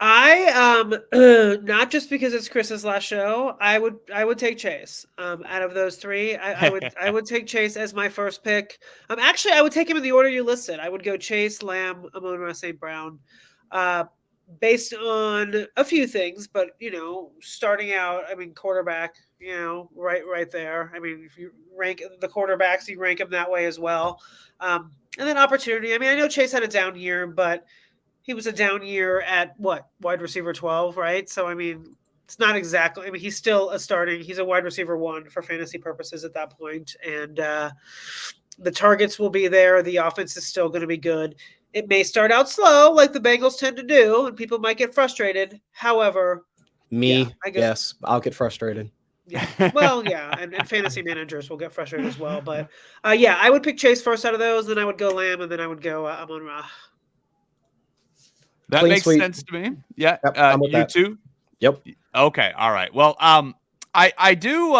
I not just because it's Chris's last show, I would take Chase. Out of those 3, I would take Chase as my first pick. Actually, I would take him in the order you listed. I would go Chase, Lamb, Amon-Ra St. Brown. Based on a few things, but starting out, I mean, quarterback, right there. I mean, if you rank the quarterbacks, you rank them that way as well. And then opportunity. I mean, I know Chase had a down year, but he was a down year at wide receiver 12, right? So I mean, it's not exactly. I mean, he's still he's a wide receiver 1 for fantasy purposes at that point, and the targets will be there. The offense is still going to be good. It may start out slow, like the Bengals tend to do, and people might get frustrated. However, yes, I'll get frustrated. Yeah, well, yeah, and fantasy managers will get frustrated as well. But I would pick Chase first out of those, then I would go Lamb, and then I would go Amon-Ra. That makes sense to me. Yeah, yep, you that. Too. Yep. Okay. All right. Well, I do.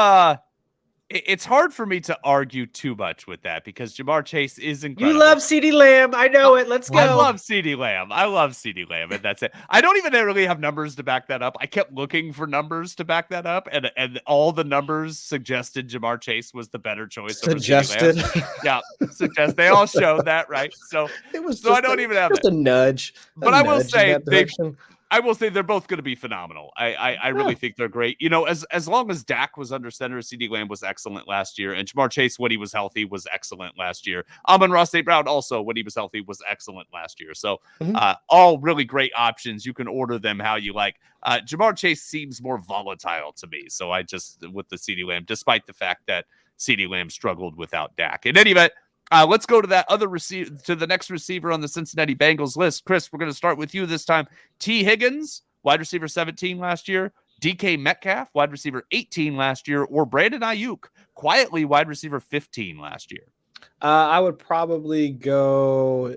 It's hard for me to argue too much with that because Jamar Chase is incredible. You love CeeDee Lamb. I know it. Let's go. I love CeeDee Lamb, and that's it. I don't even really have numbers to back that up. I kept looking for numbers to back that up, and all the numbers suggested Jamar Chase was the better choice. Suggested. Yeah, suggest. They all showed that, right? So it was. So I don't even have just a nudge. But I will say I will say they're both going to be phenomenal. I really think they're great. As long as Dak was under center, CeeDee Lamb was excellent last year, and Jamar Chase, when he was healthy, was excellent last year. Amon-Ra St. Brown also, when he was healthy, was excellent last year. So all really great options. You can order them how you like. Jamar Chase seems more volatile to me, so I just with the CeeDee Lamb, despite the fact that CeeDee Lamb struggled without Dak. In any event. Let's go to the next receiver on the Cincinnati Bengals list. Chris, we're going to start with you this time. T. Higgins, wide receiver 17 last year. DK Metcalf, wide receiver 18 last year. Or Brandon Aiyuk, quietly wide receiver 15 last year. I would probably go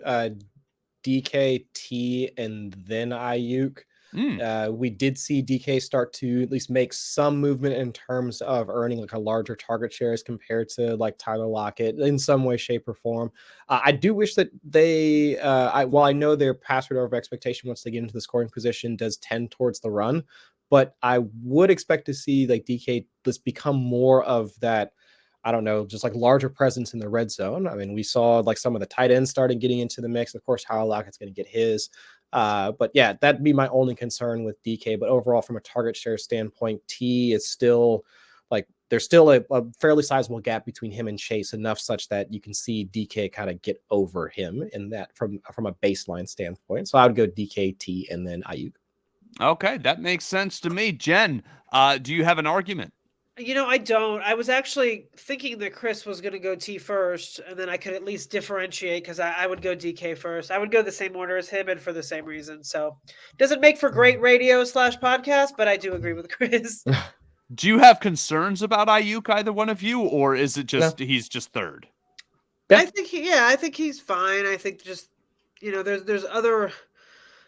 DKT and then Aiyuk. We did see DK start to at least make some movement in terms of earning like a larger target share as compared to like Tyler Lockett in some way, shape, or form. I do wish that they, while I know their pass rate over expectation once they get into the scoring position does tend towards the run, but I would expect to see like DK just become more of that. I don't know, just like larger presence in the red zone. I mean, we saw like some of the tight ends starting getting into the mix. Of course, Tyler Lockett's going to get his. But yeah, that'd be my only concern with DK. But overall, from a target share standpoint, T is still like there's still a fairly sizable gap between him and Chase, enough such that you can see DK kind of get over him in that from a baseline standpoint. So I would go DK, T, and then Aiyuk. Okay, that makes sense to me. Jen, do you have an argument? I don't. I was actually thinking that Chris was going to go T first, and then I could at least differentiate because I would go DK first. I would go the same order as him, and for the same reason. So, doesn't make for great radio / podcast, but I do agree with Chris. Do you have concerns about Aiyuk, either one of you, or is it just he's just third? Yeah. I think he's fine. I think just there's other.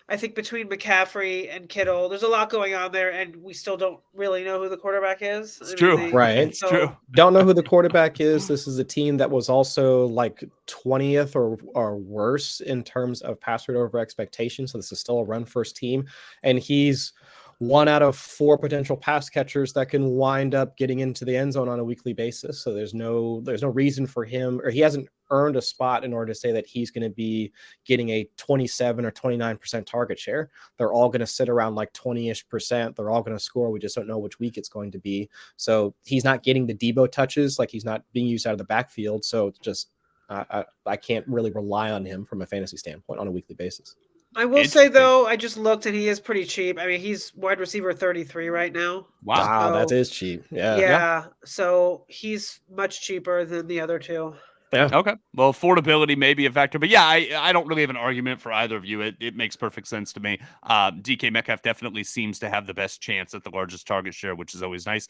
I think between McCaffrey and Kittle, there's a lot going on there, and we still don't really know who the quarterback is. It's true. Right. It's true. Don't know who the quarterback is. This is a team that was also like 20th or worse in terms of pass rate over expectation. So this is still a run first team. And he's one out of 4 potential pass catchers that can wind up getting into the end zone on a weekly basis. So there's no reason for him, or he hasn't earned a spot in order to say that he's going to be getting a 27 or 29% target share. They're all going to sit around like 20-ish%. They're all going to score. We just don't know which week it's going to be. So he's not getting the Debo touches. Like he's not being used out of the backfield. So it's just, I can't really rely on him from a fantasy standpoint on a weekly basis. I will say, though, I just looked and he is pretty cheap. I mean, he's wide receiver 33 right now. Wow, that is cheap. Yeah. So he's much cheaper than the other two. Yeah. Okay. Well, affordability may be a factor, but yeah, I don't really have an argument for either of you. It makes perfect sense to me. DK Metcalf definitely seems to have the best chance at the largest target share, which is always nice.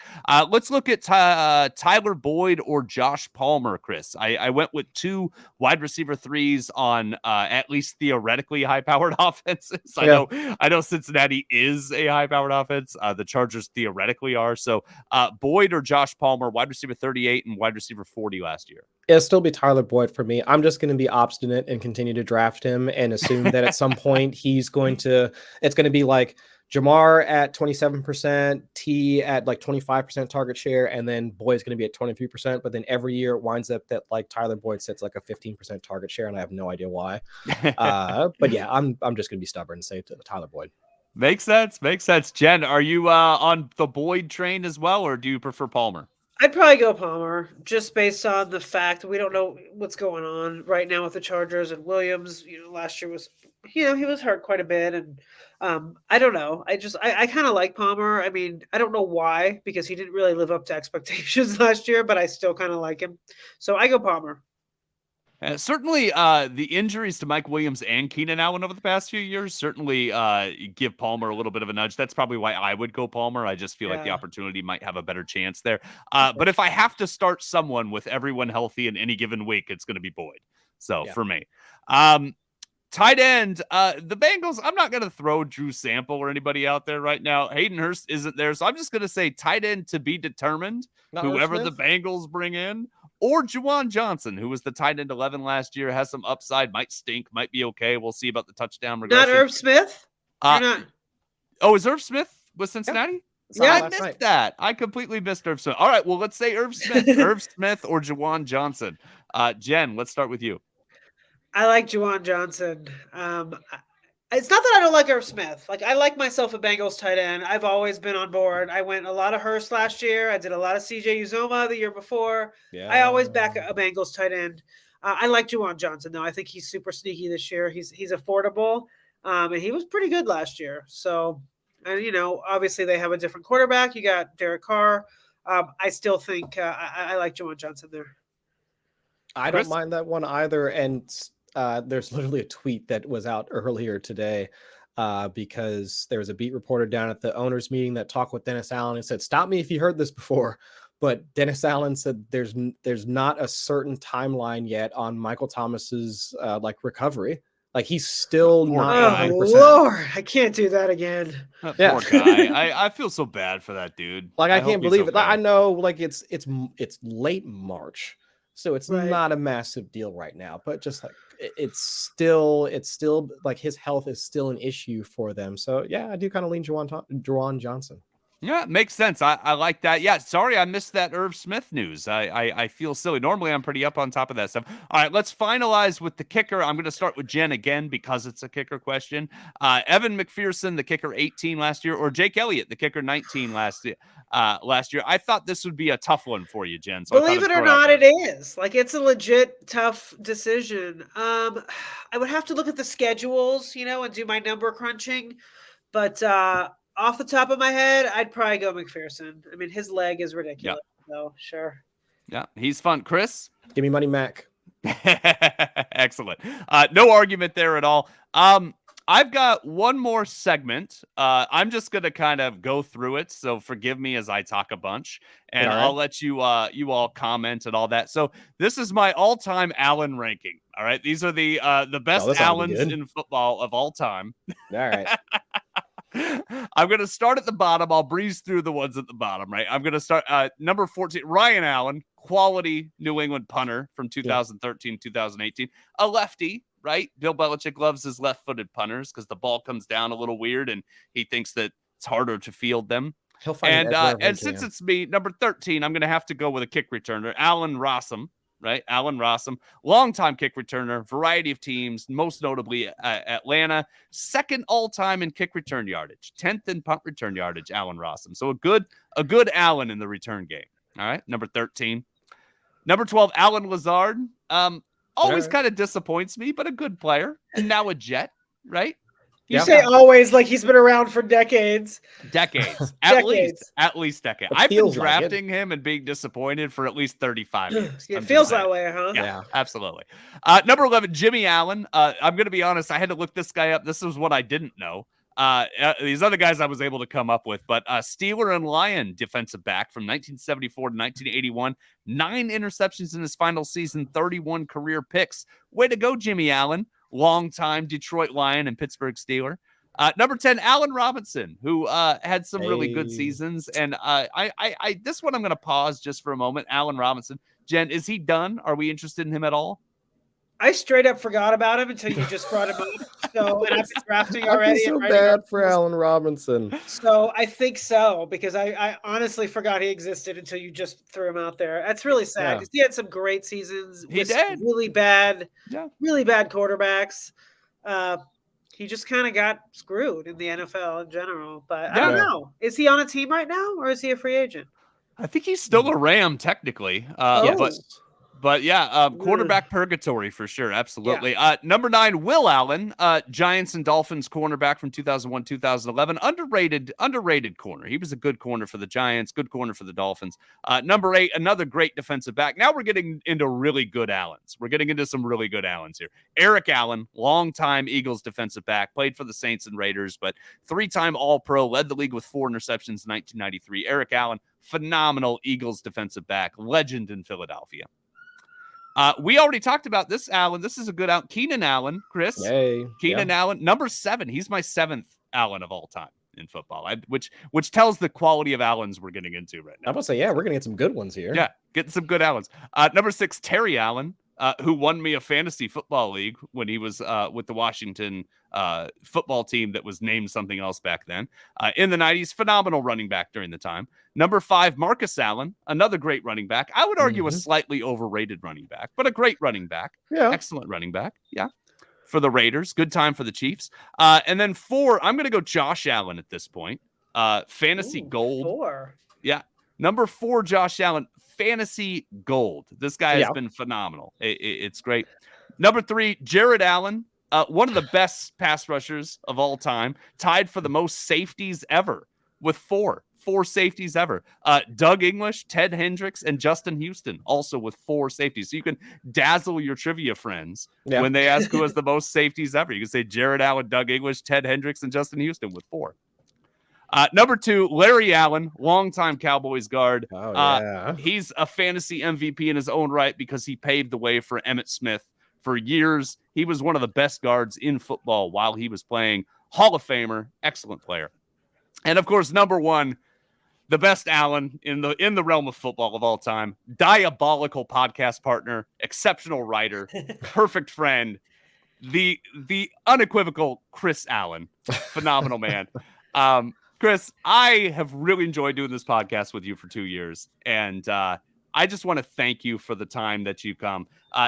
Let's look at Tyler Boyd or Josh Palmer, Chris. I went with 2 wide receiver 3s on at least theoretically high-powered offenses. Yeah. I know Cincinnati is a high-powered offense. The Chargers theoretically are. So Boyd or Josh Palmer, wide receiver 38 and wide receiver 40 last year. It'll still be Tyler Boyd for me. I'm just going to be obstinate and continue to draft him and assume that at some point it's going to be like Jamar at 27%, T at like 25% target share, and then Boyd's going to be at 23%. But then every year it winds up that like Tyler Boyd sits like a 15% target share, and I have no idea why. But yeah, I'm just going to be stubborn and say to Tyler Boyd. Makes sense. Jen, are you on the Boyd train as well, or do you prefer Palmer? I'd probably go Palmer, just based on the fact we don't know what's going on right now with the Chargers and Williams. Last year was, he was hurt quite a bit, and I don't know. I kind of like Palmer. I mean, I don't know why, because he didn't really live up to expectations last year, but I still kind of like him. So I go Palmer. Certainly, the injuries to Mike Williams and Keenan Allen over the past few years certainly give Palmer a little bit of a nudge. That's probably why I would go Palmer. I just feel like the opportunity might have a better chance there. But if I have to start someone with everyone healthy in any given week, it's going to be Boyd. So for me. Tight end, the Bengals, I'm not going to throw Drew Sample or anybody out there right now. Hayden Hurst isn't there. So I'm just going to say tight end to be determined, whoever the Bengals bring in. Or Juwan Johnson, who was the tight end 11 last year, has some upside, might stink, might be okay. We'll see about the touchdown regression. Not Irv Smith? Is Irv Smith with Cincinnati? Yeah, I missed that. I completely missed Irv Smith. All right, well, let's say Irv Smith. Irv Smith or Juwan Johnson. Jen, let's start with you. I like Juwan Johnson. It's not that I don't like Irv Smith. Like, I like myself a Bengals tight end. I've always been on board. I went a lot of Hurst last year. I did a lot of CJ Uzoma the year before. Yeah. I always back a Bengals tight end. I like Juwan Johnson, though. I think he's super sneaky this year. He's affordable, and he was pretty good last year. So, obviously they have a different quarterback. You got Derek Carr. I still think I like Juwan Johnson there. I don't mind that one either, and there's literally a tweet that was out earlier today because there was a beat reporter down at the owners meeting that talked with Dennis Allen and said, "Stop me if you heard this before." But Dennis Allen said there's not a certain timeline yet on Michael Thomas's recovery. Like, he's still not 100%. Lord, I can't do that again. Poor guy. I feel so bad for that dude. Like, I can't believe it. I know, like, it's late March. So it's not a massive deal right now, but just like it's still like his health is still an issue for them. So yeah, I do kind of lean Juwan Johnson. Yeah, it makes sense. I like that. Yeah, sorry I missed that Irv Smith news. I feel silly. Normally I'm pretty up on top of that stuff. All right, let's finalize with the kicker. I'm going to start with Jen again because it's a kicker question. Evan McPherson, the kicker 18 last year, or Jake Elliott, the kicker 19 last year. I thought this would be a tough one for you, Jen. So believe it or not, it is. Like, it's a legit tough decision. I would have to look at the schedules, and do my number crunching. But off the top of my head, I'd probably go McPherson. I mean, his leg is ridiculous. Yeah. So, sure. Yeah, he's fun. Chris? Give me money, Mac. Excellent. No argument there at all. I've got one more segment. I'm just going to kind of go through it, so forgive me as I talk a bunch, and I'll let you all comment and all that. So this is my all-time Allen ranking. All right, these are the best Allens in football of all time. All right. I'm going to start at the bottom. I'll breeze through the ones at the bottom, right? I'm going to start number 14, Ryan Allen, quality New England punter from 2013, 2018. A lefty, right? Bill Belichick loves his left-footed punters because the ball comes down a little weird and he thinks that it's harder to field them. He'll find and since it's me, number 13, I'm going to have to go with a kick returner, Allen Rossum. Right, Allen Rossum, longtime kick returner, variety of teams, most notably Atlanta, second all-time in kick return yardage, 10th in punt return yardage, Allen Rossum. So a good Allen in the return game. All right, number 13. Number 12, Allen Lazard. Always kind of disappoints me, but a good player. And now a Jet, right? You say always like he's been around for decades. Decades. At least decades. I've been drafting him and being disappointed for at least 35 years. It feels that way, huh? Yeah, absolutely. Number 11, Jimmy Allen. I'm going to be honest. I had to look this guy up. This was what I didn't know. These other guys I was able to come up with, but Steeler and Lion defensive back from 1974 to 1981, 9 interceptions in his final season, 31 career picks. Way to go, Jimmy Allen. Longtime Detroit Lion and Pittsburgh Steeler. Number 10, Allen Robinson, who had some really good seasons. And I this one I'm going to pause just for a moment. Allen Robinson. Jen, is he done? Are we interested in him at all? I straight up forgot about him until you just brought him up. So, and I've been drafting already. I feel so bad for Allen Robinson. So I think so, because I honestly forgot he existed until you just threw him out there. That's really sad because he had some great seasons. He did. Really bad quarterbacks. He just kind of got screwed in the NFL in general. But I don't know. Is he on a team right now or is he a free agent? I think he's still a Ram technically. But yeah, quarterback purgatory for sure. Absolutely. Yeah. Number 9, Will Allen, Giants and Dolphins cornerback from 2001, 2011. Underrated corner. He was a good corner for the Giants, good corner for the Dolphins. Number 8, another great defensive back. Now we're getting into really good Allens. We're getting into some really good Allens here. Eric Allen, longtime Eagles defensive back, played for the Saints and Raiders, but 3-time All-Pro, led the league with 4 interceptions in 1993. Eric Allen, phenomenal Eagles defensive back, legend in Philadelphia. We already talked about this, Allen. This is a good Allen. Keenan Allen, Chris. Keenan Allen, number 7. He's my 7th Allen of all time in football, which tells the quality of Allens we're getting into right now. I'm about to say, we're going to get some good ones here. Yeah, getting some good Allens. Number 6, Terry Allen, who won me a fantasy football league when he was with the Washington football team that was named something else back then. In the 90s, phenomenal running back during the time. Number 5, Marcus Allen, another great running back. I would argue a slightly overrated running back, but a great running back. Yeah. Excellent running back. Yeah. For the Raiders. Good time for the Chiefs. And then 4, I'm going to go Josh Allen at this point. Fantasy gold. 4. Yeah. Number 4, Josh Allen, fantasy gold. This guy has been phenomenal. It's great. Number 3, Jared Allen, one of the best pass rushers of all time, tied for the most safeties ever with 4 safeties ever. Doug English, Ted Hendricks, and Justin Houston, also with 4 safeties. So you can dazzle your trivia friends when they ask who has the most safeties ever. You can say Jared Allen, Doug English, Ted Hendricks, and Justin Houston with 4. Number 2, Larry Allen, longtime Cowboys guard. He's a fantasy MVP in his own right because he paved the way for Emmitt Smith for years. He was one of the best guards in football while he was playing. Hall of Famer, excellent player. And of course, number 1, the best Allen in the realm of football of all time, diabolical podcast partner, exceptional writer, perfect friend, the unequivocal Chris Allen, phenomenal man. Chris, I have really enjoyed doing this podcast with you for 2 years. And I just want to thank you for the time that you come.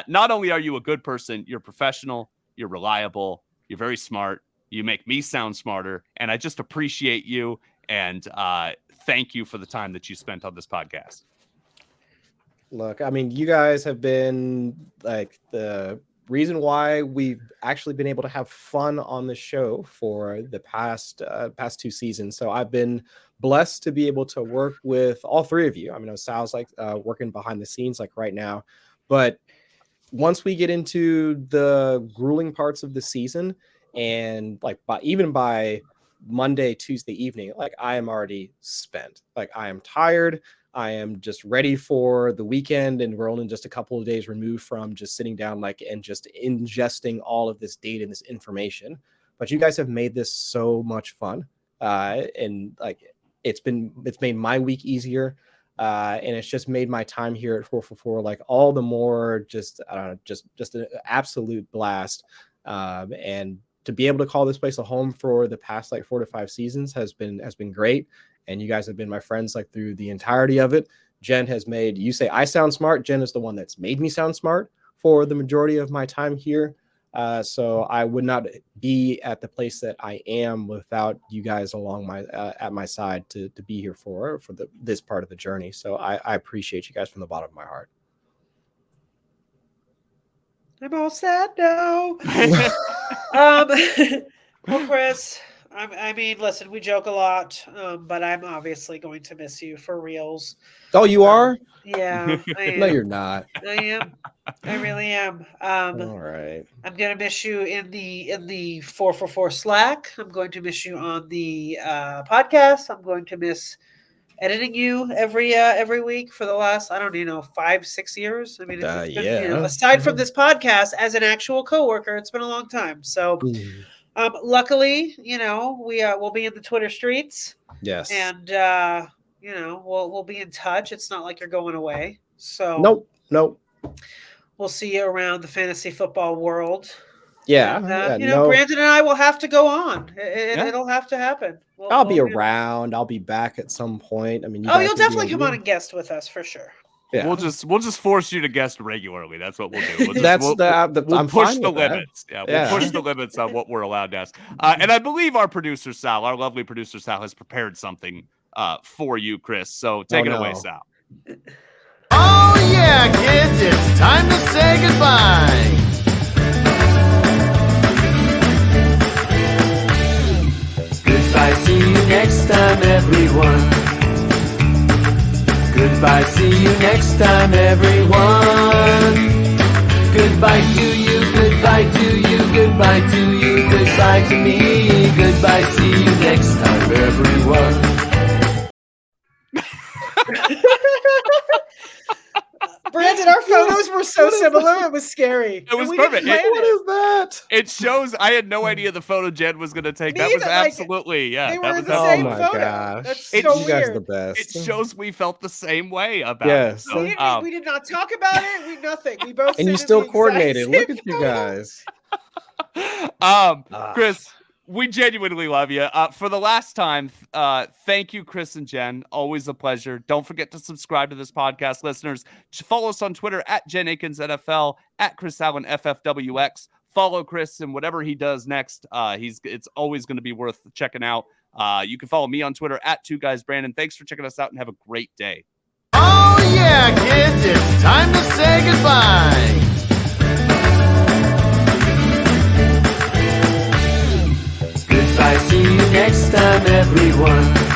Not only are you a good person, you're professional, you're reliable, you're very smart. You make me sound smarter. And I just appreciate you. And thank you for the time that you spent on this podcast. Look, I mean, you guys have been like the reason why we've actually been able to have fun on the show for the past 2 seasons. So I've been blessed to be able to work with all 3 of you. I mean, it sounds like working behind the scenes like right now, but once we get into the grueling parts of the season and like even by Monday, Tuesday evening, like I am already spent. Like I am tired. I am just ready for the weekend, and we're only just a couple of days removed from just sitting down and just ingesting all of this data and this information. But you guys have made this so much fun, and like it's made my week easier, and it's just made my time here at 444 like all the more just an absolute blast. And to be able to call this place a home for the past like 4 to 5 seasons has been great. And you guys have been my friends like through the entirety of it. Jen has made, you say I sound smart. Jen is the one that's made me sound smart for the majority of my time here. So I would not be at the place that I am without you guys along at my side to be here for this part of the journey. So I appreciate you guys from the bottom of my heart. I'm all sad now. Well, Chris, I mean, listen, we joke a lot, but I'm obviously going to miss you for reals. Oh, you are? Yeah. I am. No, you're not. I am. I really am. All right. I'm going to miss you in the 444 Slack. I'm going to miss you on the podcast. I'm going to miss editing you every week for the last, 5-6 years. I mean, it's been, aside from this podcast as an actual coworker, it's been a long time. So luckily, we'll be in the Twitter streets. Yes. And, we'll be in touch. It's not like you're going away. So Nope. We'll see you around the fantasy football world. Yeah. And, Brandon and I will have to go on. It'll have to happen. I'll be around. I'll be back at some point. I mean, you'll definitely come on and guest with us for sure. Yeah. We'll just force you to guest regularly. That's what we'll do. We'll push the limits. We'll push the limits on what we're allowed to ask. And I believe our producer Sal, our lovely producer Sal, has prepared something for you, Chris. So take it away, Sal. Oh yeah, kids, it's time to say goodbye. Goodbye, see you next time, everyone. Goodbye, see you next time, everyone. Goodbye to you, goodbye to you, goodbye to you, goodbye to me. Goodbye, see you next time, everyone. Brandon, our photos were so similar. It was scary. It was perfect. What is that? It shows. I had no idea the photo Jen was going to take. That was absolutely, They were that in was the same my photo. gosh. That's You so guys weird. are the best. It shows we felt the same way about Yes. it. So, We did not talk about it. Nothing. We both. And you still coordinated. Look at you guys. Chris, we genuinely love you. For the last time, thank you, Chris and Jen. Always a pleasure. Don't forget to subscribe to this podcast, listeners. Follow us on Twitter at Jen Akins NFL, at Chris Allen FFWX. Follow Chris and whatever he does next. It's always going to be worth checking out. You can follow me on Twitter at 2guysbrandon. Thanks for checking us out and have a great day. Oh yeah, kids, it's time to say goodbye. Goodbye, see you next time, everyone.